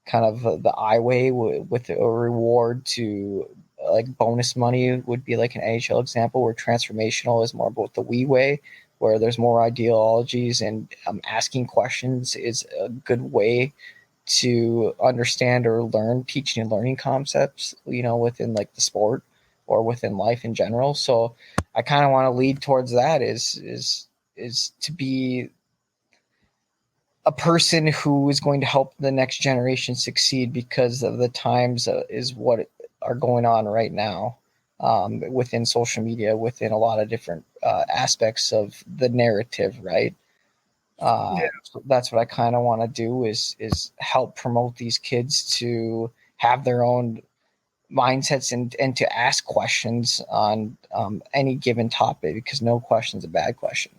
kind of the I way with a reward to like bonus money would be like an NHL example, where transformational is more about the we way, where there's more ideologies, and asking questions is a good way to understand or learn teaching and learning concepts, within like the sport or within life in general. So I kind of want to lead towards that is to be a person who is going to help the next generation succeed, because of the times is what are going on right now within social media, within a lot of different aspects of the narrative, right? So that's what I kind of want to do is help promote these kids to have their own mindsets and to ask questions on any given topic, because no question is a bad question.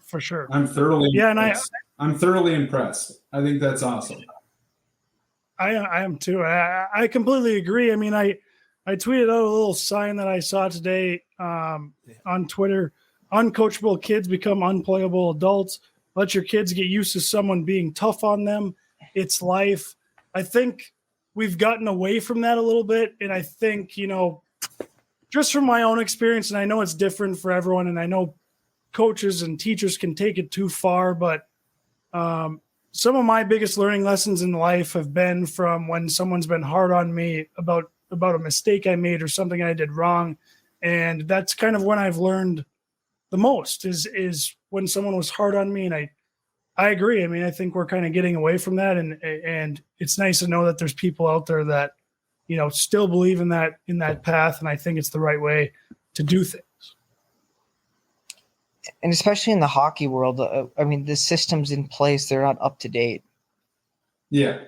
For sure. I'm thoroughly impressed. I think that's awesome. I am too. I completely agree. I mean, I tweeted out a little sign that I saw today on Twitter: uncoachable kids become unplayable adults. Let your kids get used to someone being tough on them. It's life. I think we've gotten away from that a little bit. And I think, just from my own experience, and I know it's different for everyone, and I know coaches and teachers can take it too far, but some of my biggest learning lessons in life have been from when someone's been hard on me about a mistake I made or something I did wrong. And that's kind of when I've learned the most is when someone was hard on me. And I agree. I mean, I think we're kind of getting away from that. And it's nice to know that there's people out there that, still believe in that path. And I think it's the right way to do things. And especially in the hockey world, I mean, the systems in place, they're not up to date. Yeah,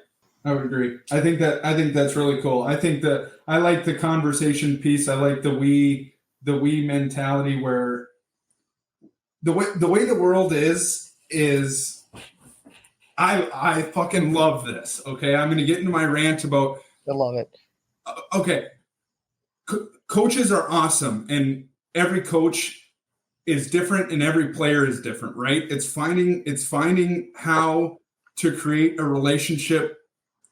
I would agree. I think that's really cool. I think that I like the conversation piece. I like the we mentality where the way the world is I fucking love this. Okay, I'm going to get into my rant about. I love it. Okay, coaches are awesome, and every coach is different and every player is different, right? It's finding how to create a relationship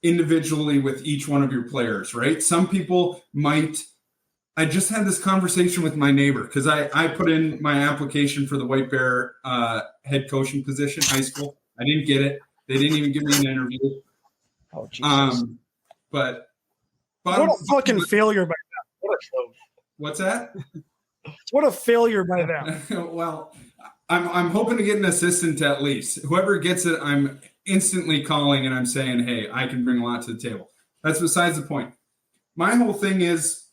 individually with each one of your players, right? Some people I just had this conversation with my neighbor because I put in my application for the White Bear head coaching position, high school. I didn't get it. They didn't even give me an interview. Oh, Jesus. But what a fucking failure by that. What's that? What a failure by them. Well, I'm hoping to get an assistant at least. Whoever gets it, I'm instantly calling and I'm saying, hey, I can bring a lot to the table. That's besides the point. My whole thing is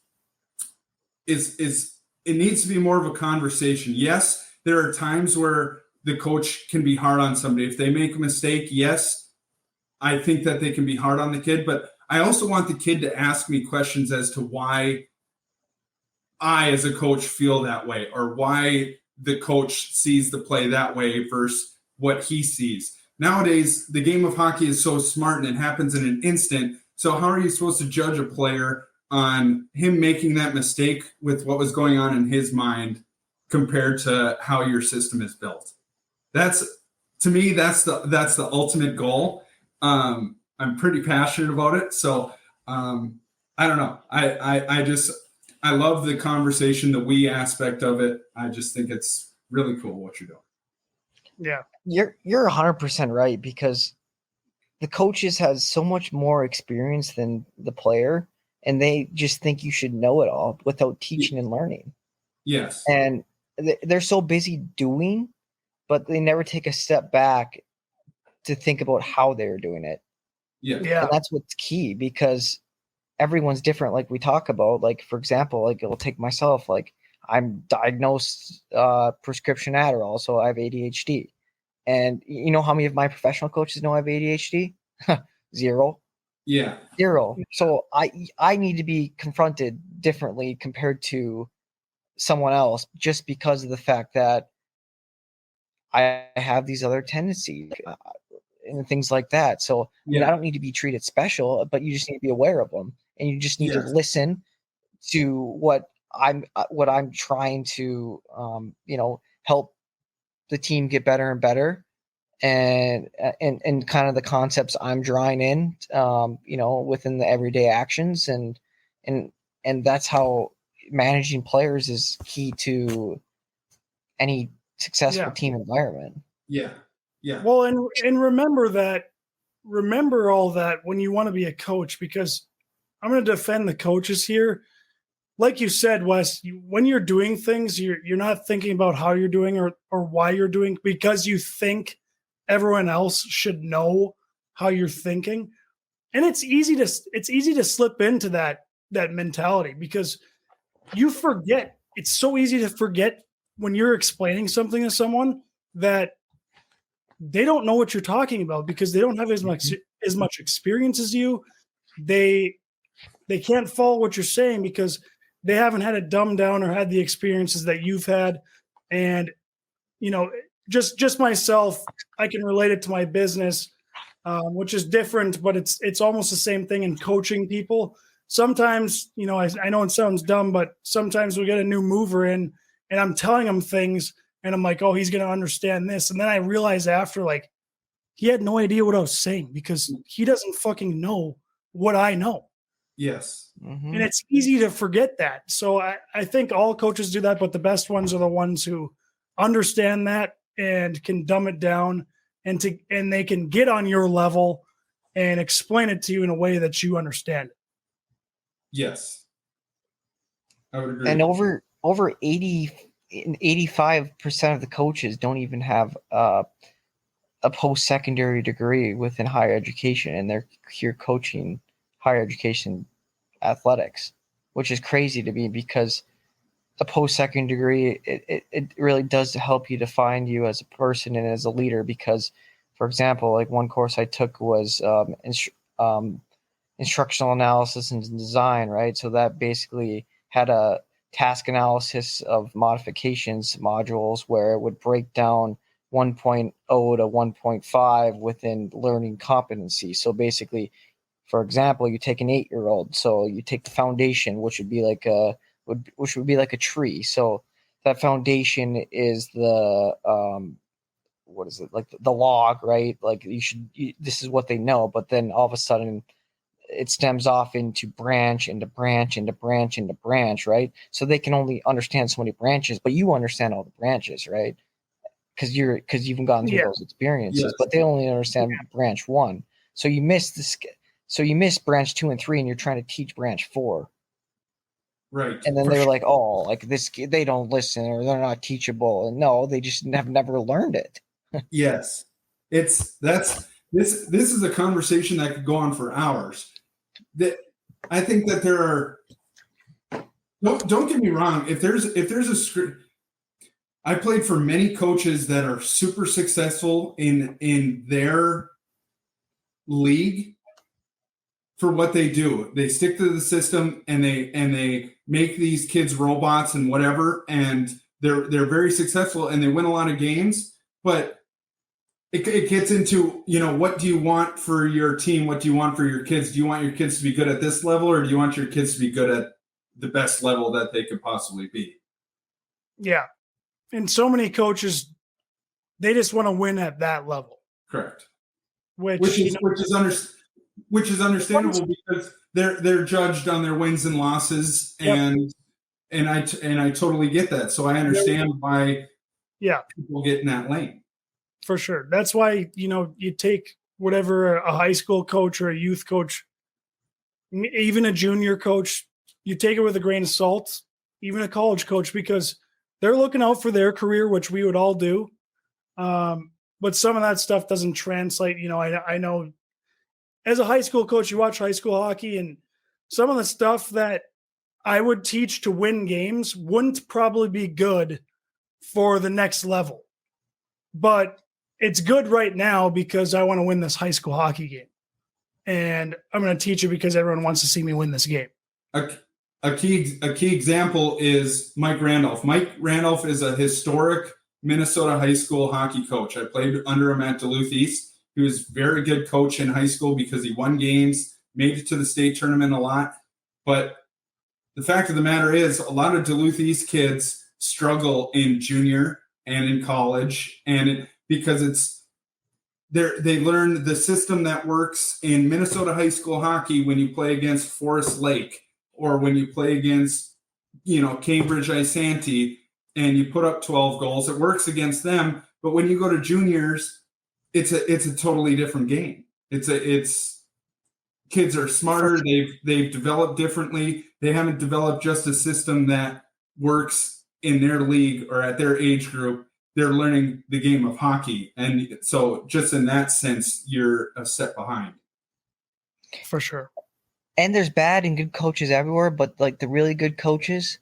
it needs to be more of a conversation. Yes, there are times where the coach can be hard on somebody. If they make a mistake, yes, I think that they can be hard on the kid, but I also want the kid to ask me questions as to why I, as a coach, feel that way, or why the coach sees the play that way versus what he sees. Nowadays, the game of hockey is so smart and it happens in an instant. So how are you supposed to judge a player on him making that mistake with what was going on in his mind compared to how your system is built? To me, that's the ultimate goal. I'm pretty passionate about it. So I don't know. I love the conversation, the we aspect of it. I just think it's really cool what you're doing. Yeah. You're 100% right, because the coaches has so much more experience than the player, and they just think you should know it all without teaching and learning. Yes. And they're so busy doing, but they never take a step back to think about how they're doing it. Yeah. Yeah. And that's what's key, because everyone's different. Like we talk about, like, for example, like it'll take myself, like I'm diagnosed prescription Adderall, so I have ADHD. And you know how many of my professional coaches know I have ADHD? Zero. Yeah. Zero. So I need to be confronted differently compared to someone else, just because of the fact that I have these other tendencies and things like that. So I mean, I don't need to be treated special, but you just need to be aware of them, and you just need to listen to what I'm trying to help the team get better and better, and kind of the concepts I'm drawing in within the everyday actions, and that's how managing players is key to any successful team environment. Yeah. Yeah. Well, and remember all that when you want to be a coach, because I'm going to defend the coaches here. Like you said, Wes, when you're doing things, you're not thinking about how you're doing or why you're doing, because you think everyone else should know how you're thinking. And it's easy to slip into that mentality, because you forget. It's so easy to forget when you're explaining something to someone that they don't know what you're talking about, because they don't have as much experience as you. They can't follow what you're saying because they haven't had it dumbed down or had the experiences that you've had. And, just myself, I can relate it to my business, which is different, but it's almost the same thing in coaching people. Sometimes, I know it sounds dumb, but sometimes we get a new mover in and I'm telling him things and I'm like, oh, he's going to understand this. And then I realize after, like, he had no idea what I was saying, because he doesn't fucking know what I know. Yes. Mm-hmm. And it's easy to forget that. So I think all coaches do that, but the best ones are the ones who understand that and can dumb it down and they can get on your level and explain it to you in a way that you understand it. Yes. I would agree. And over 85% of the coaches don't even have a post-secondary degree within higher education, and they're here coaching higher education athletics, which is crazy to me because a post-secondary degree, it really does help you define you as a person and as a leader. Because, for example, like one course I took was instructional analysis and design, right? So that basically had a task analysis of modifications modules where it would break down 1.0 to 1.5 within learning competency. So basically, for example, you take an 8-year-old, so you take the foundation, which would be like a tree. So that foundation is the what is it, like the log, right? Like this is what they know, but then all of a sudden it stems off into branch, into branch, into branch, into branch, right? So they can only understand so many branches, but you understand all the branches, right? Because you've gone through those experiences, Yes. but they only understand branch 1. So you miss branch 2 and 3, and you're trying to teach branch 4. Right. And then they're like, oh, like this, they don't listen or they're not teachable. And no, they just have never learned it. Yes. This is a conversation that could go on for hours. That I think that there are, don't get me wrong, if there's a script, I played for many coaches that are super successful in their league for what they do. They stick to the system and they make these kids robots and whatever, and they're very successful and they win a lot of games. But it gets into, what do you want for your team? What do you want for your kids? Do you want your kids to be good at this level, or do you want your kids to be good at the best level that they could possibly be? Yeah. And so many coaches, they just want to win at that level. Correct. Which is understandable because they're judged on their wins and losses, and I totally get that. So I understand why people get in that lane. For sure. That's why, you take whatever a high school coach or a youth coach, even a junior coach, you take it with a grain of salt, even a college coach, because they're looking out for their career, which we would all do. But some of that stuff doesn't translate. I know as a high school coach, you watch high school hockey, and some of the stuff that I would teach to win games wouldn't probably be good for the next level. But it's good right now because I want to win this high school hockey game. And I'm going to teach it because everyone wants to see me win this game. A key example is Mike Randolph. Mike Randolph is a historic Minnesota high school hockey coach. I played under him at Duluth East. He was a very good coach in high school because he won games, made it to the state tournament a lot. But the fact of the matter is a lot of Duluth East kids struggle in junior and in college, and because they learn the system that works in Minnesota high school hockey when you play against Forest Lake or when you play against, Cambridge Isanti and you put up 12 goals. It works against them, but when you go to juniors, it's a totally different game. It's kids are smarter. They've developed differently. They haven't developed just a system that works in their league or at their age group. They're learning the game of hockey. And so just in that sense, you're a step behind. For sure. And there's bad and good coaches everywhere, but like the really good coaches,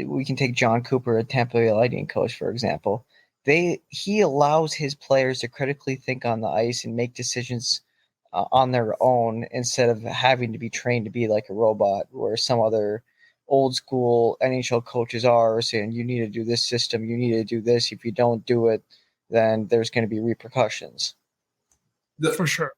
we can take John Cooper, a Tampa Bay Lightning coach, for example. He allows his players to critically think on the ice and make decisions on their own instead of having to be trained to be like a robot, where some other old school NHL coaches are saying you need to do this system, you need to do this. If you don't do it, then there's going to be repercussions. For sure.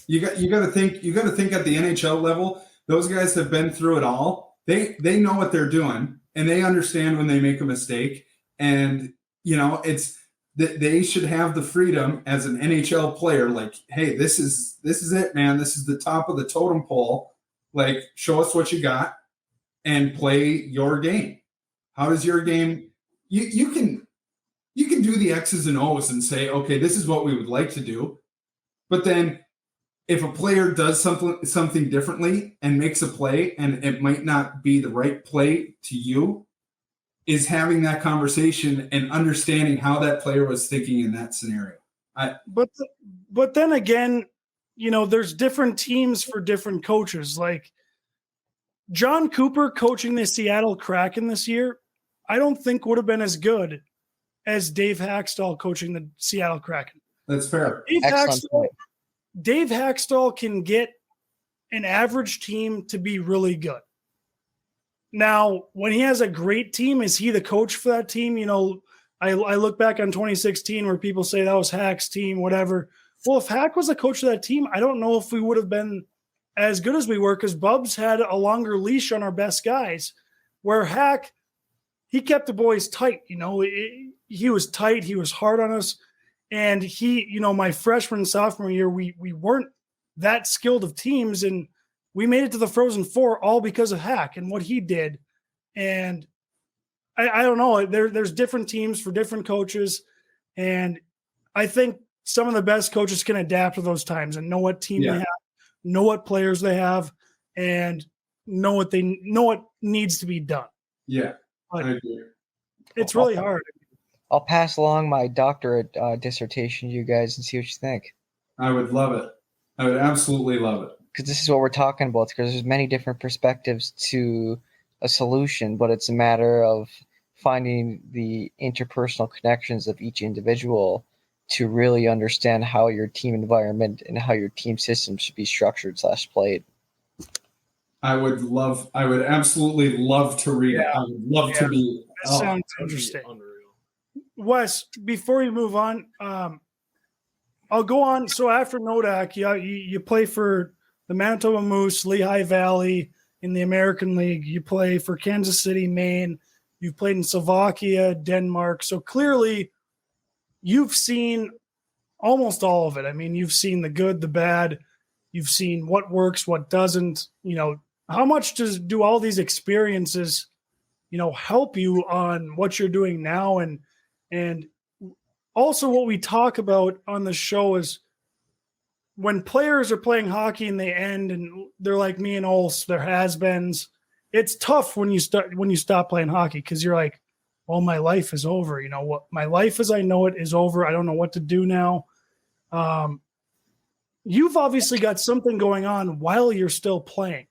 You got to think at the NHL level. Those guys have been through it all. They know what they're doing, and they understand when they make a mistake. And it's that they should have the freedom as an NHL player. Like, hey, this is it, man. This is the top of the totem pole. Like, show us what you got and play your game. How does your game? You can do the X's and O's and say, okay, this is what we would like to do. But then if a player does something differently and makes a play and it might not be the right play to you, is having that conversation and understanding how that player was thinking in that scenario. But then again, there's different teams for different coaches. Like John Cooper coaching the Seattle Kraken this year, I don't think would have been as good as Dave Hackstall coaching the Seattle Kraken. That's fair. Dave Hackstall can get an average team to be really good. Now, when he has a great team, is he the coach for that team? I look back on 2016 where people say that was Hack's team, whatever. Well, if Hack was the coach of that team, I don't know if we would have been as good as we were because Bubs had a longer leash on our best guys, where Hack, he kept the boys tight. He was tight. He was hard on us. And he, my freshman and sophomore year, we weren't that skilled of teams, and we made it to the Frozen Four all because of Hack and what he did. And I don't know. There's different teams for different coaches, and I think some of the best coaches can adapt to those times and know what team they have, know what players they have, and know what needs to be done. Yeah, but I agree. It's really hard. I'll pass along my doctorate dissertation to you guys and see what you think. I would love it. I would absolutely love it. Because this is what we're talking about, because there's many different perspectives to a solution, but it's a matter of finding the interpersonal connections of each individual to really understand how your team environment and how your team system should be structured / played. I would absolutely love to read it. I would love to be. That sounds interesting. Wes, before you move on, I'll go on. So after Nodak, you play for the Manitoba Moose, Lehigh Valley in the American League. You play for Kansas City, Maine. You've played in Slovakia, Denmark. So clearly you've seen almost all of it. I mean, you've seen the good, the bad. You've seen what works, what doesn't. How much do all these experiences, help you on what you're doing now? And also what we talk about on the show is when players are playing hockey and they end and they're like me and Ols, they're has-beens. It's tough when you stop playing hockey because you're like, well, my life is over. What my life as I know it is over. I don't know what to do now. You've obviously got something going on while you're still playing.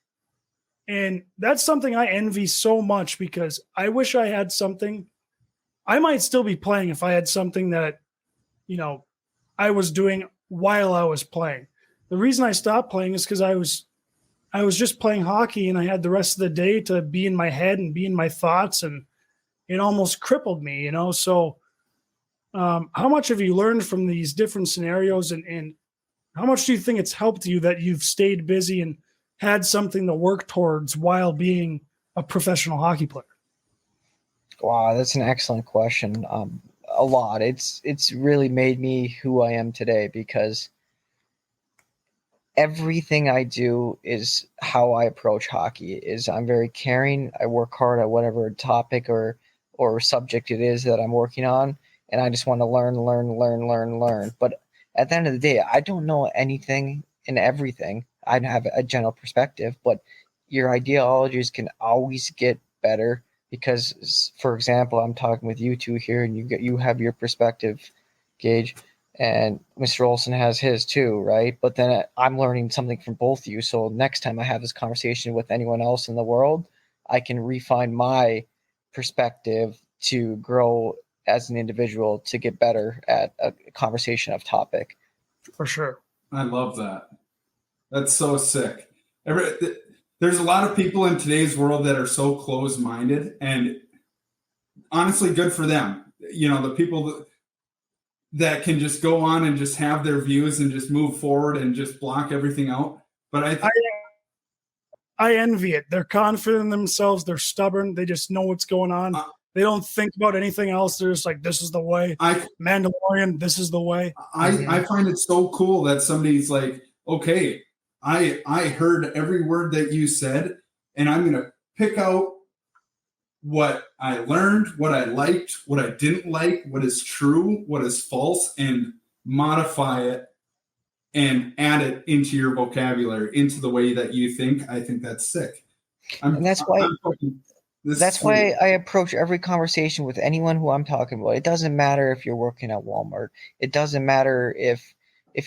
And that's something I envy so much because I wish I had something. I might still be playing if I had something that, I was doing while I was playing. The reason I stopped playing is because I was just playing hockey and I had the rest of the day to be in my head and be in my thoughts, and it almost crippled me, So how much have you learned from these different scenarios, and how much do you think it's helped you that you've stayed busy and had something to work towards while being a professional hockey player? Wow, that's an excellent question. A lot. It's really made me who I am today because everything I do is how I approach hockey. I'm very caring. I work hard at whatever topic or subject it is that I'm working on, and I just want to learn. But at the end of the day, I don't know anything and everything. I have a general perspective, but your ideologies can always get better. Because, for example, I'm talking with you two here, and you have your perspective, Gage, and Mr. Olson has his too, right? But then I'm learning something from both of you. So next time I have this conversation with anyone else in the world, I can refine my perspective to grow as an individual to get better at a conversation of topic. For sure. I love that. That's so sick. There's a lot of people in today's world that are so closed-minded, and honestly, good for them. The people that can just go on and just have their views and just move forward and just block everything out. But I envy it. They're confident in themselves. They're stubborn. They just know what's going on. They don't think about anything else. They're just like, this is the way. Mandalorian, this is the way. I find it so cool that somebody's like, okay, I heard every word that you said, and I'm going to pick out what I learned, what I liked, what I didn't like, what is true, what is false, and modify it and add it into your vocabulary, into the way that you think. I think that's sick. And that's why I approach every conversation with anyone who I'm talking about. It doesn't matter if you're working at Walmart. It doesn't matter if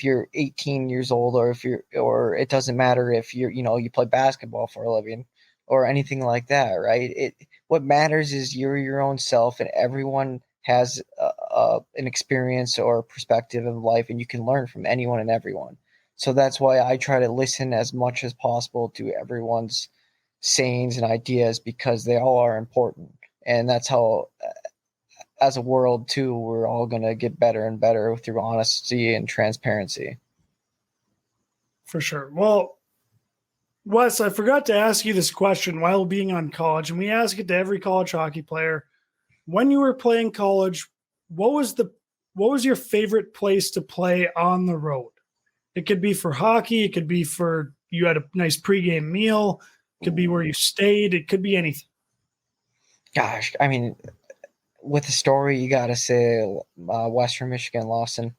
you're 18 years old, or it doesn't matter if you play basketball for a living or anything like that, right? What matters is you're your own self, and everyone has an experience or perspective of life, and you can learn from anyone and everyone. So that's why I try to listen as much as possible to everyone's sayings and ideas, because they all are important. And that's how, as a world too, we're all going to get better and better through honesty and transparency. For sure. Well, Wes, I forgot to ask you this question while being on college, and we ask it to every college hockey player. When you were playing college, what was your favorite place to play on the road? It could be for hockey, it could be for you had a nice pregame meal, it could be where you stayed, it could be anything. Gosh, I mean, with the story, you got to say Western Michigan, Lawson.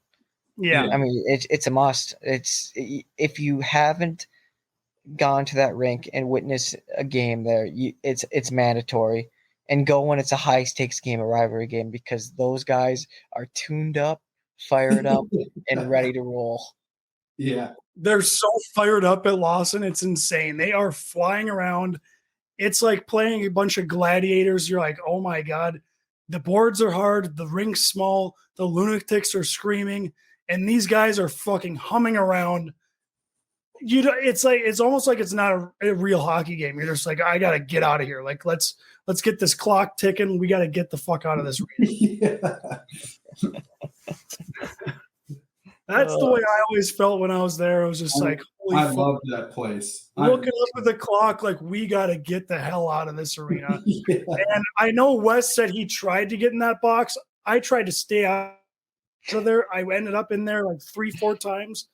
Yeah. I mean, it's a must. If you haven't gone to that rink and witnessed a game there, it's mandatory. And go when it's a high stakes game, a rivalry game, because those guys are tuned up, fired up, and ready to roll. Yeah. They're so fired up at Lawson. It's insane. They are flying around. It's like playing a bunch of gladiators. You're like, oh my God, the boards are hard. The rink's small. The lunatics are screaming. And these guys are fucking humming around. It's almost like it's not a real hockey game. You're just like, I got to get out of here. Like, let's get this clock ticking. We got to get the fuck out of this arena. Yeah. That's the way I always felt when I was there. I was just like, holy I fuck. love that place. Looking up at the clock, like, we got to get the hell out of this arena. Yeah. And I know Wes said he tried to get in that box. I tried to stay out of there. I ended up in there like 3-4 times.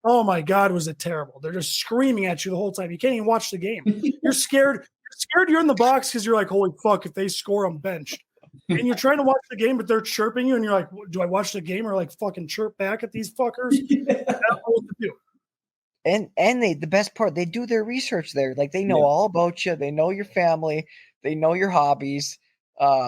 Oh my God, was it terrible? They're just screaming at you the whole time. You can't even watch the game. You're scared. You're in the box because you're like, holy fuck, if they score, I'm benched. And you're trying to watch the game, but they're chirping you, and you're like, do I watch the game or like fucking chirp back at these fuckers? Yeah. I don't know what to do. And the best part, they do their research there. Like, they know all about you. They know your family. They know your hobbies.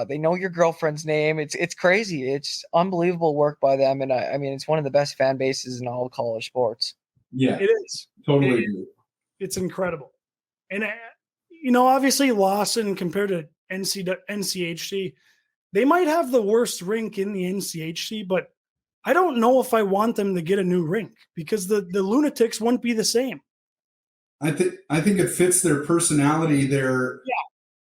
They know your girlfriend's name. It's crazy. It's unbelievable work by them. And I mean, it's one of the best fan bases in all college sports. Yeah, It is. totally agree. It's incredible. And, obviously Lawson compared to NCHC, they might have the worst rink in the NCHC, but I don't know if I want them to get a new rink because the lunatics won't be the same. I think it fits their personality there. Yeah.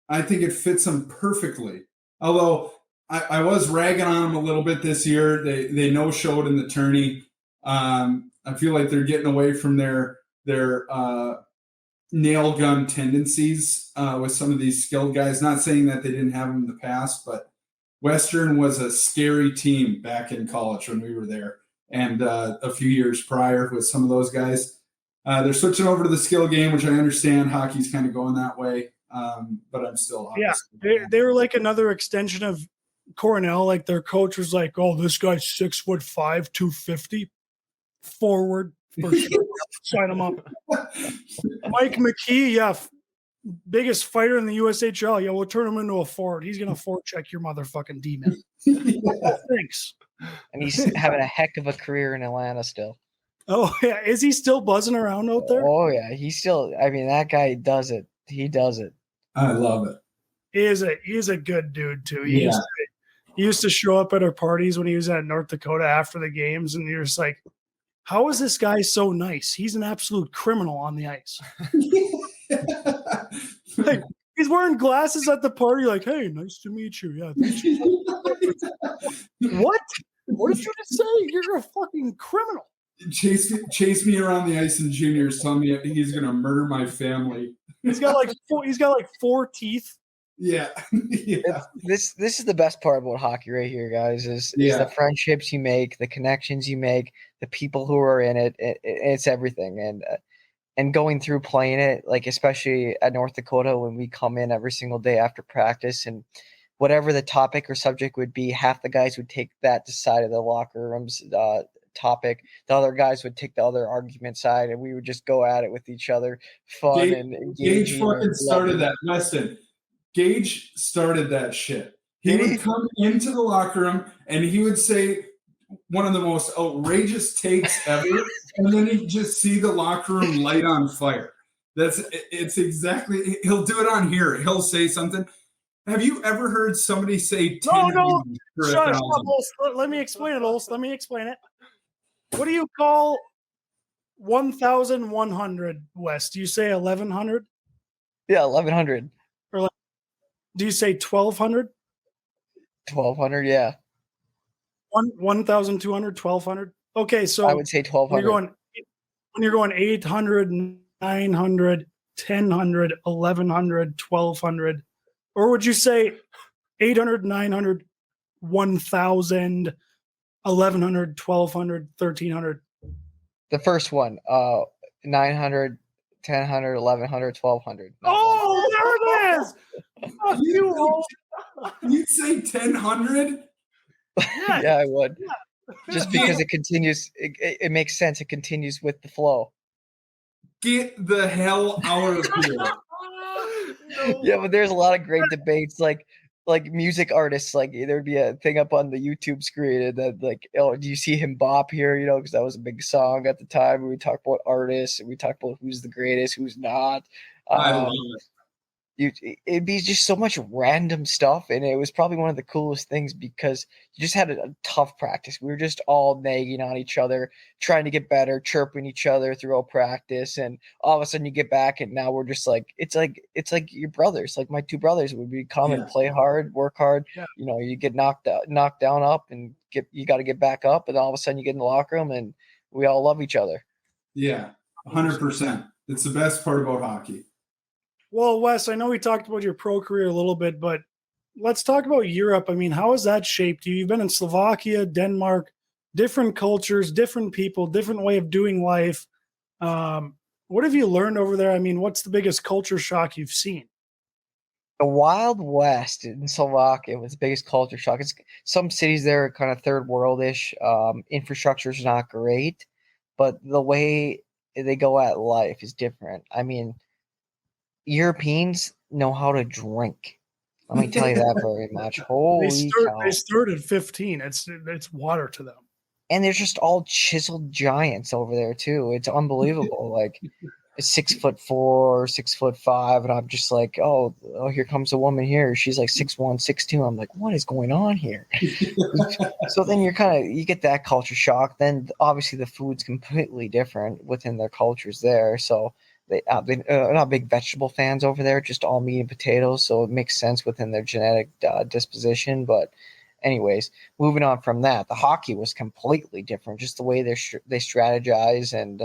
I think it fits them perfectly. Although I was ragging on them a little bit this year. They no-showed in the tourney. I feel like they're getting away from their nail gun tendencies with some of these skilled guys. Not saying that they didn't have them in the past, but Western was a scary team back in college when we were there. And a few years prior with some of those guys. They're switching over to the skill game, which I understand hockey's kind of going that way. But I'm still they were like another extension of Cornell. Like, their coach was like, oh, this guy's 6'5", 250 forward for sure. Sign him up. Mike McKee, biggest fighter in the USHL. Yeah, we'll turn him into a forward. He's gonna forecheck your motherfucking D-man. Thanks. And he's having a heck of a career in Atlanta still. Oh yeah, is he still buzzing around out there? Oh yeah, he's still. I mean, that guy does it. He does it. I love it. He is a good dude too. He used to show up at our parties when he was at North Dakota after the games, and you're just like, how is this guy so nice? He's an absolute criminal on the ice. Like, he's wearing glasses at the party, like, hey, nice to meet you. Yeah. What? What did you just say? You're a fucking criminal. Chase me around the ice in juniors, telling me he's gonna murder my family. He's got like 4 teeth. Yeah. Yeah. This is the best part about hockey right here, guys, is the friendships you make, the connections you make, the people who are in it. It's everything. and going through playing it, like especially at North Dakota when we come in every single day after practice, and whatever the topic or subject would be, half the guys would take that side of the locker room's topic. The other guys would take the other argument side, and we would just go at it with each other, fun and engaging. Gage fucking started that. Westin, Gage started that shit. He would come into the locker room and he would say one of the most outrageous takes ever, and then he'd just see the locker room light on fire. It's exactly. He'll do it on here. He'll say something. Have you ever heard somebody say 10 No, for shut up, 1,000? Olst. Let me explain it, Olst. Let me explain it. What do you call 1,100, West? Do you say 1,100? Yeah, 1,100. Or do you say 1,200? 1,200, yeah. 1,200, 1,200? Okay, so I would say 1,200. When you're going 800, 900, 1,000, 1,100, 1,200, or would you say 800, 900, 1,000, 1,100, 1,200, 1,300? The first one, 900, 1,000, 1,100, 1,200. Oh, there it is! Fuck you, You'd say 1,000? Yeah, I would. Just because it continues, it makes sense. It continues with the flow. Get the hell out of here. No. Yeah, but there's a lot of great debates, like music artists. Like there'd be a thing up on the YouTube screen, and then like, oh, do you see him bop here? You know, because that was a big song at the time. We talked about artists, and we talked about who's the greatest, who's not. I love it. It'd be just so much random stuff, and it was probably one of the coolest things because you just had a tough practice. We were just all nagging on each other, trying to get better, chirping each other throughout practice, and all of a sudden you get back, and now we're just like it's like your brothers, like my two brothers would be come and play hard, work hard. Yeah. You know, you get knocked down up, and you got to get back up, and all of a sudden you get in the locker room, and we all love each other. Yeah, 100%. It's the best part about hockey. Well, Wes, I know we talked about your pro career a little bit, but let's talk about Europe. I mean, how has that shaped you? You've been in Slovakia, Denmark, different cultures, different people, different way of doing life. What have you learned over there? I mean, what's the biggest culture shock you've seen? The Wild West in Slovakia was the biggest culture shock. Some cities there are kind of third world-ish. Infrastructure is not great, but the way they go at life is different. I mean, Europeans know how to drink. Let me tell you that very much. Holy cow. They start at 15. It's water to them. And they're just all chiseled giants over there too. It's unbelievable. Like 6'4", 6'5", and I'm just like, oh, here comes a woman here. She's like 6'1", 6'2". I'm like, what is going on here? So then you get that culture shock. Then obviously the food's completely different within their cultures there. So they're not big vegetable fans over there, just all meat and potatoes. So it makes sense within their genetic disposition. But anyways, moving on from that, the hockey was completely different. Just the way they strategize and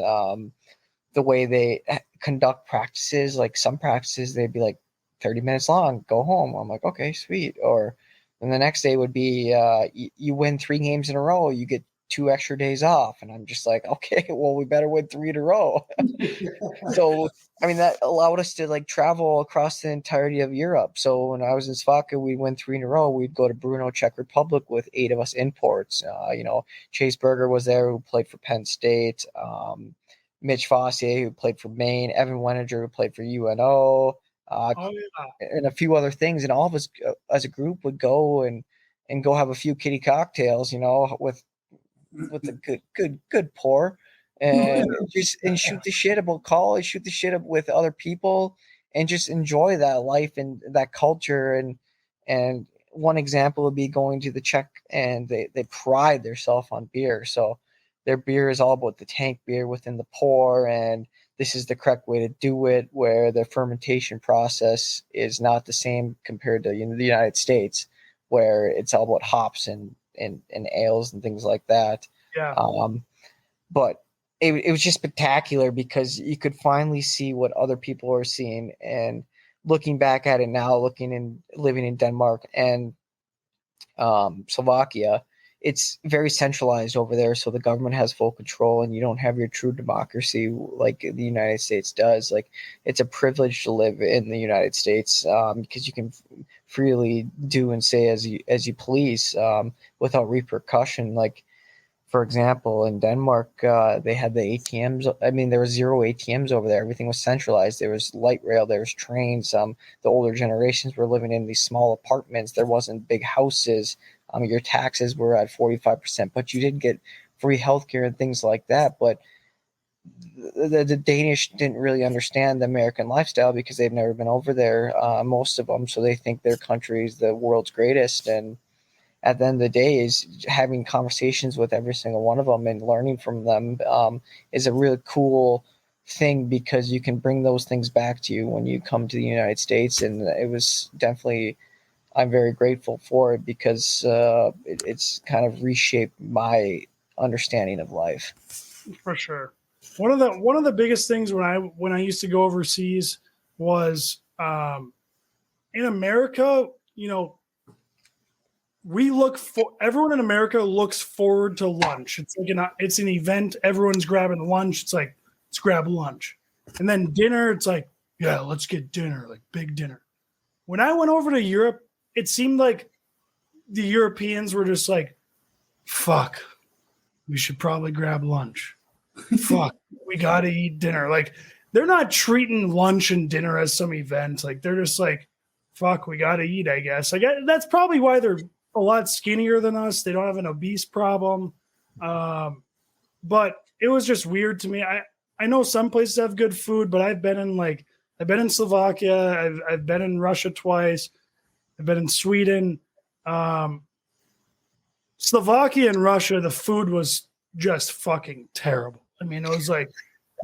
the way they conduct practices. Like some practices, they'd be like 30 minutes long, go home. I'm like, okay, sweet. Or then the next day would be you win 3 games in a row, you get 2 extra days off. And I'm just like, okay, well, we better win 3 in a row. So, I mean, that allowed us to like travel across the entirety of Europe. So when I was in Slovakia, we'd win 3 in a row. We'd go to Brno, Czech Republic with 8 of us imports. Chase Berger was there, who played for Penn State. Mitch Fossier, who played for Maine. Evan Weninger, who played for UNO. And a few other things. And all of us as a group would go and go have a few kitty cocktails, with a good pour, and shoot the shit about college, shoot the shit with other people, and just enjoy that life and that culture. And one example would be going to the Czech, and they pride themselves on beer. So their beer is all about the tank beer within the pour, and this is the correct way to do it, where the fermentation process is not the same compared to the United States, where it's all about hops and ales and things like that. Yeah. But it was just spectacular because you could finally see what other people are seeing. And looking back at it now, living in Denmark and Slovakia, it's very centralized over there, so the government has full control, and you don't have your true democracy like the United States does. Like, it's a privilege to live in the United States, because you can freely do and say as you please, without repercussion. Like, for example, in Denmark, they had the ATMs. I mean, there were 0 ATMs over there. Everything was centralized. There was light rail. There was trains. The older generations were living in these small apartments. There wasn't big houses. Your taxes were at 45%, but you did get free healthcare and things like that. But the Danish didn't really understand the American lifestyle because they've never been over there, most of them. So they think their country is the world's greatest. And at the end of the day, is having conversations with every single one of them and learning from them is a really cool thing, because you can bring those things back to you when you come to the United States. And it was definitely, I'm very grateful for it, because it's kind of reshaped my understanding of life. For sure. One of the biggest things when I used to go overseas was in America, everyone in America looks forward to lunch. It's like it's an event. Everyone's grabbing lunch. It's like, let's grab lunch. And then dinner, it's like, yeah, let's get dinner, like big dinner. When I went over to Europe, it seemed like the Europeans were just like, fuck, we should probably grab lunch. Fuck, we got to eat dinner. Like, they're not treating lunch and dinner as some event. Like, they're just like, fuck, we got to eat, I guess. That's probably why they're a lot skinnier than us. They don't have an obese problem. But it was just weird to me. I know some places have good food, but I've been in Slovakia. I've been in Russia twice. I've been in Sweden. Slovakia and Russia, the food was just fucking terrible. I mean, it was like,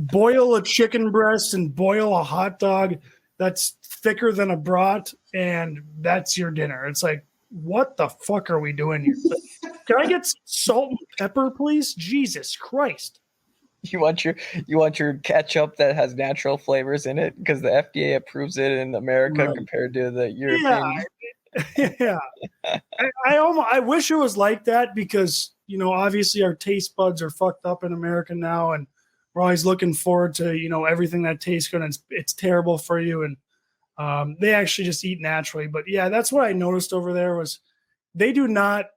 boil a chicken breast and boil a hot dog that's thicker than a brat, and that's your dinner. It's like, what the fuck are we doing here? Can I get some salt and pepper, please? Jesus Christ. You want your ketchup that has natural flavors in it, because the FDA approves it in America, right, compared to the European. Yeah. I wish it was like that, because, obviously our taste buds are fucked up in America now, and we're always looking forward to, everything that tastes good, and it's terrible for you. And they actually just eat naturally. But yeah, that's what I noticed over there, was they do not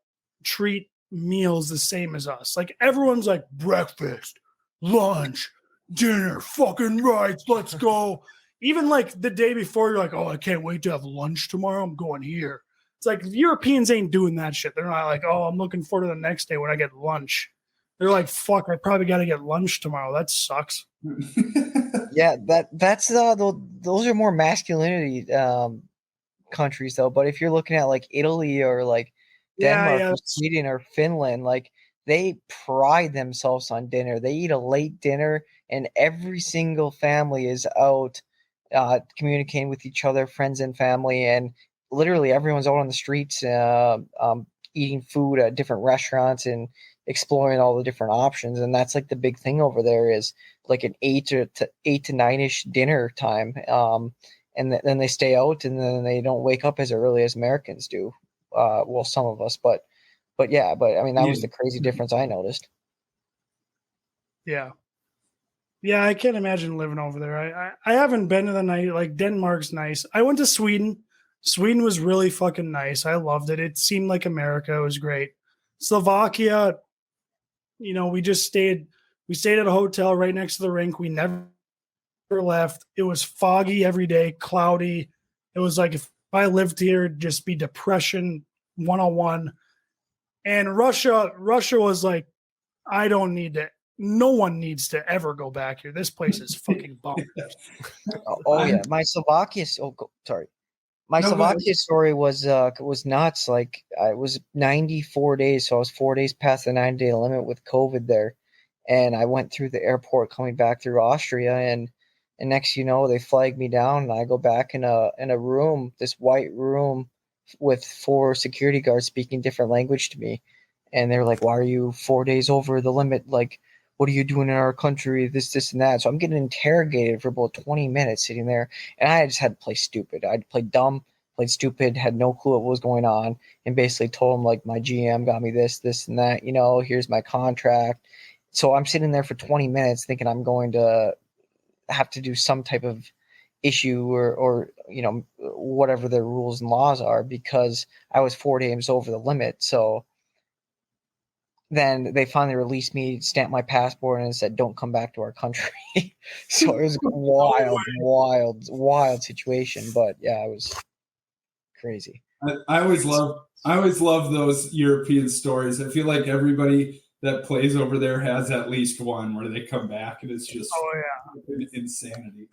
treat meals the same as us. Like, everyone's like, breakfast, lunch, dinner, fucking right, let's go. Even like the day before, you're like, oh, I can't wait to have lunch tomorrow. I'm going here. It's like, Europeans ain't doing that shit. They're not like, oh, I'm looking forward to the next day when I get lunch. They're like, fuck, I probably got to get lunch tomorrow. That sucks. Yeah, that's those are more masculinity countries though. But if you're looking at like Italy or like Denmark or Sweden or Finland, like, they pride themselves on dinner. They eat a late dinner, and every single family is out communicating with each other, friends and family, and literally everyone's out on the streets eating food at different restaurants and exploring all the different options. And that's like the big thing over there, is like an 8 to 9-ish dinner time, and then they stay out, and then they don't wake up as early as Americans do. Well, some of us, but yeah, but I mean, that was the crazy difference I noticed. Yeah, I can't imagine living over there. I haven't been to the night. Like, Denmark's nice. I went to Sweden. Sweden was really fucking nice. I loved it. It seemed like America. It was great. Slovakia, we stayed at a hotel right next to the rink. We never left. It was foggy every day, cloudy. It was like, if I lived here, it'd just be depression 101. And Russia was like, no one needs to ever go back here. This place is fucking bonkers. Yeah. My Slovakia story was nuts. Like, I was 94 days. So I was 4 days past the 9-day limit with COVID there. And I went through the airport coming back through Austria, and next, they flagged me down, and I go back in a room, this white room with 4 security guards speaking different language to me. And they're like, why are you 4 days over the limit? Like, what are you doing in our country? This, and that. So I'm getting interrogated for about 20 minutes sitting there. And I just had to play stupid. I had to play dumb played stupid, had no clue what was going on, and basically told him like my GM got me this, and that. Here's my contract. So I'm sitting there for 20 minutes thinking I'm going to have to do some type of issue or whatever the rules and laws are, because I was 4 games over the limit. So then they finally released me, stamped my passport, and said, "Don't come back to our country." So it was a wild situation. But yeah, it was crazy. I always love those European stories. I feel like everybody that plays over there has at least one where they come back and it's just insanity.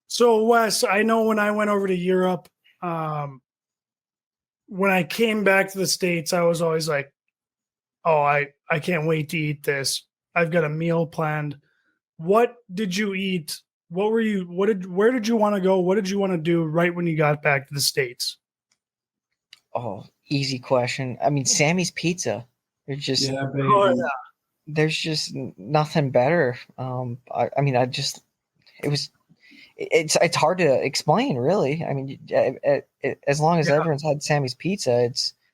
So Wes, I know when I went over to Europe, when I came back to the States, I was always like, oh, I can't wait to eat this. I've got a meal planned. What did you eat? Where did you want to go? What did you want to do right when you got back to the States? Oh, easy question. I mean, Sammy's Pizza. There's just there's just nothing better. It's hard to explain, really. I mean, as long as everyone's had Sammy's Pizza,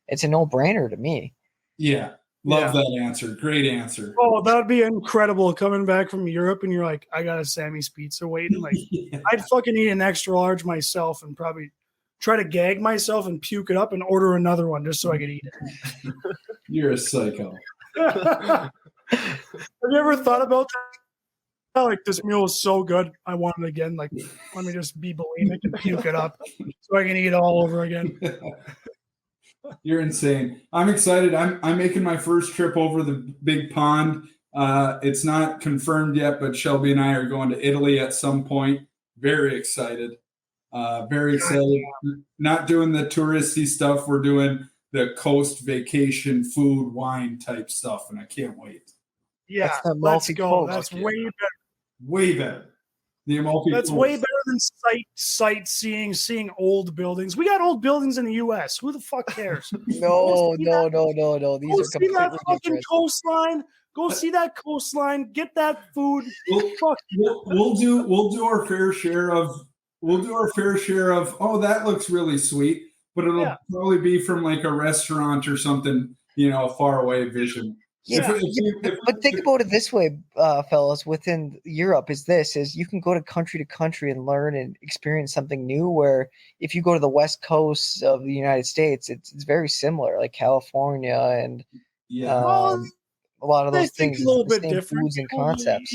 it's a no-brainer to me. Yeah. Love that answer. Great answer. Oh, that would be incredible coming back from Europe and you're like, I got a Sammy's Pizza waiting. Like, I'd fucking eat an extra large myself and probably try to gag myself and puke it up and order another one just so I could eat it. You're a psycho. Have you ever thought about that? Like, this meal is so good, I want it again. Like, let me just be bulimic and puke it up so I can eat it all over again. You're insane. I'm excited. I'm making my first trip over the big pond. It's not confirmed yet, but Shelby and I are going to Italy at some point. Very excited. Very excited. Not doing the touristy stuff. We're doing the coast vacation, food, wine type stuff, and I can't wait. Yeah, let's go. That's way better. Way better. That's way better than sightseeing, seeing old buildings. We got old buildings in the U.S. Who the fuck cares? No. These are completely see that fucking coastline. Go see that coastline. Get that food. We'll do our fair share of. Oh, that looks really sweet, but it'll probably be from like a restaurant or something. Far away vision. Yeah, but think about it this way, fellas. Within Europe, is you can go to country and learn and experience something new. Where if you go to the west coast of the United States, it's very similar, like California and a lot of those things. A little bit different. Foods and concepts.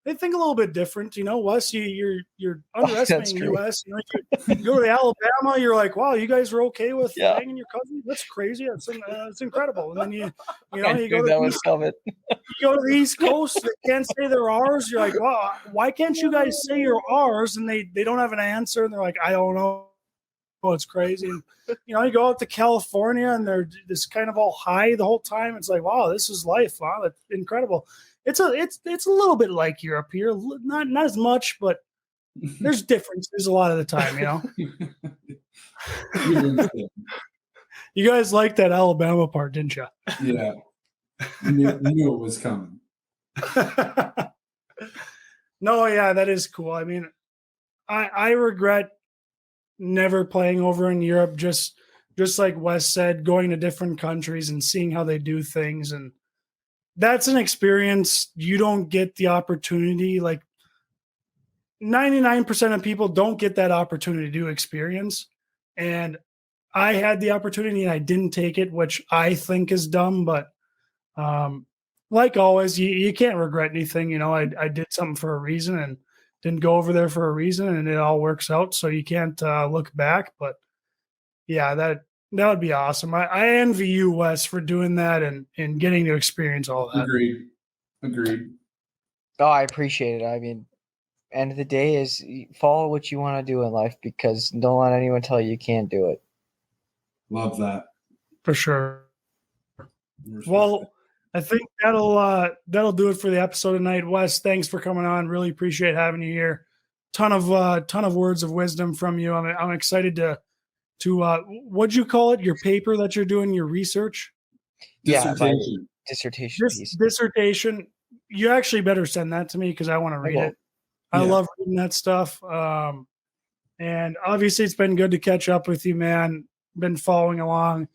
They think a little bit different, Wes. You're underestimating the U.S. You go to Alabama, you're like, wow, you guys are okay with banging your cousin? That's crazy. It's incredible. And then you go to the East Coast, they can't say they're ours. You're like, wow, why can't you guys say you're ours? And they don't have an answer, and they're like, I don't know. Oh, it's crazy. And, you go out to California, and they're just kind of all high the whole time. It's like, wow, this is life. Wow, that's incredible. It's a little bit like Europe here, not as much, but there's differences a lot of the time, You guys liked that Alabama part, didn't you? Yeah, I knew it was coming. No, yeah, that is cool. I mean, I regret never playing over in Europe. Just like Wes said, going to different countries and seeing how they do things, and that's an experience you don't get the opportunity. Like 99% of people don't get that opportunity to experience. And I had the opportunity and I didn't take it, which I think is dumb. But like always, you can't regret anything. I did something for a reason and didn't go over there for a reason, and it all works out. So you can't look back. But yeah, that would be awesome. I envy you, Wes, for doing that and getting to experience all that. Agreed. Oh, I appreciate it. I mean, end of the day is follow what you want to do in life, because don't let anyone tell you can't do it. Love that. For sure. Well, I think that'll do it for the episode tonight. Wes, thanks for coming on. Really appreciate having you here. Ton of words of wisdom from you. I'm excited to what'd you call it? Your paper that you're doing, your research? Dissertation piece. Dissertation. You actually better send that to me because I want to read it. I love reading that stuff. And obviously, it's been good to catch up with you, man. Been following along.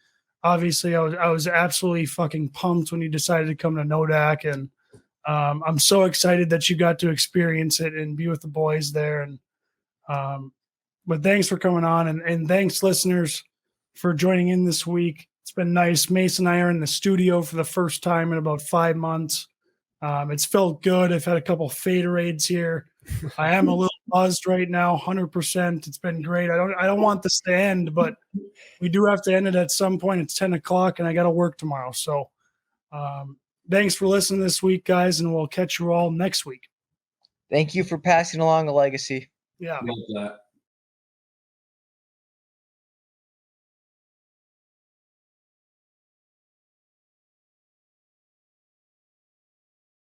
Obviously, I was absolutely fucking pumped when you decided to come to Nodak, and I'm so excited that you got to experience it and be with the boys there. And but thanks for coming on, and thanks, listeners, for joining in this week. It's been nice. Mason and I are in the studio for the first time in about 5 months. It's felt good. I've had a couple Faderades here. I am a little buzzed right now, 100%. It's been great. I don't want this to end, but we do have to end it at some point. It's 10 o'clock, and I got to work tomorrow. So thanks for listening this week, guys, and we'll catch you all next week. Thank you for passing along a legacy. Yeah. Love that.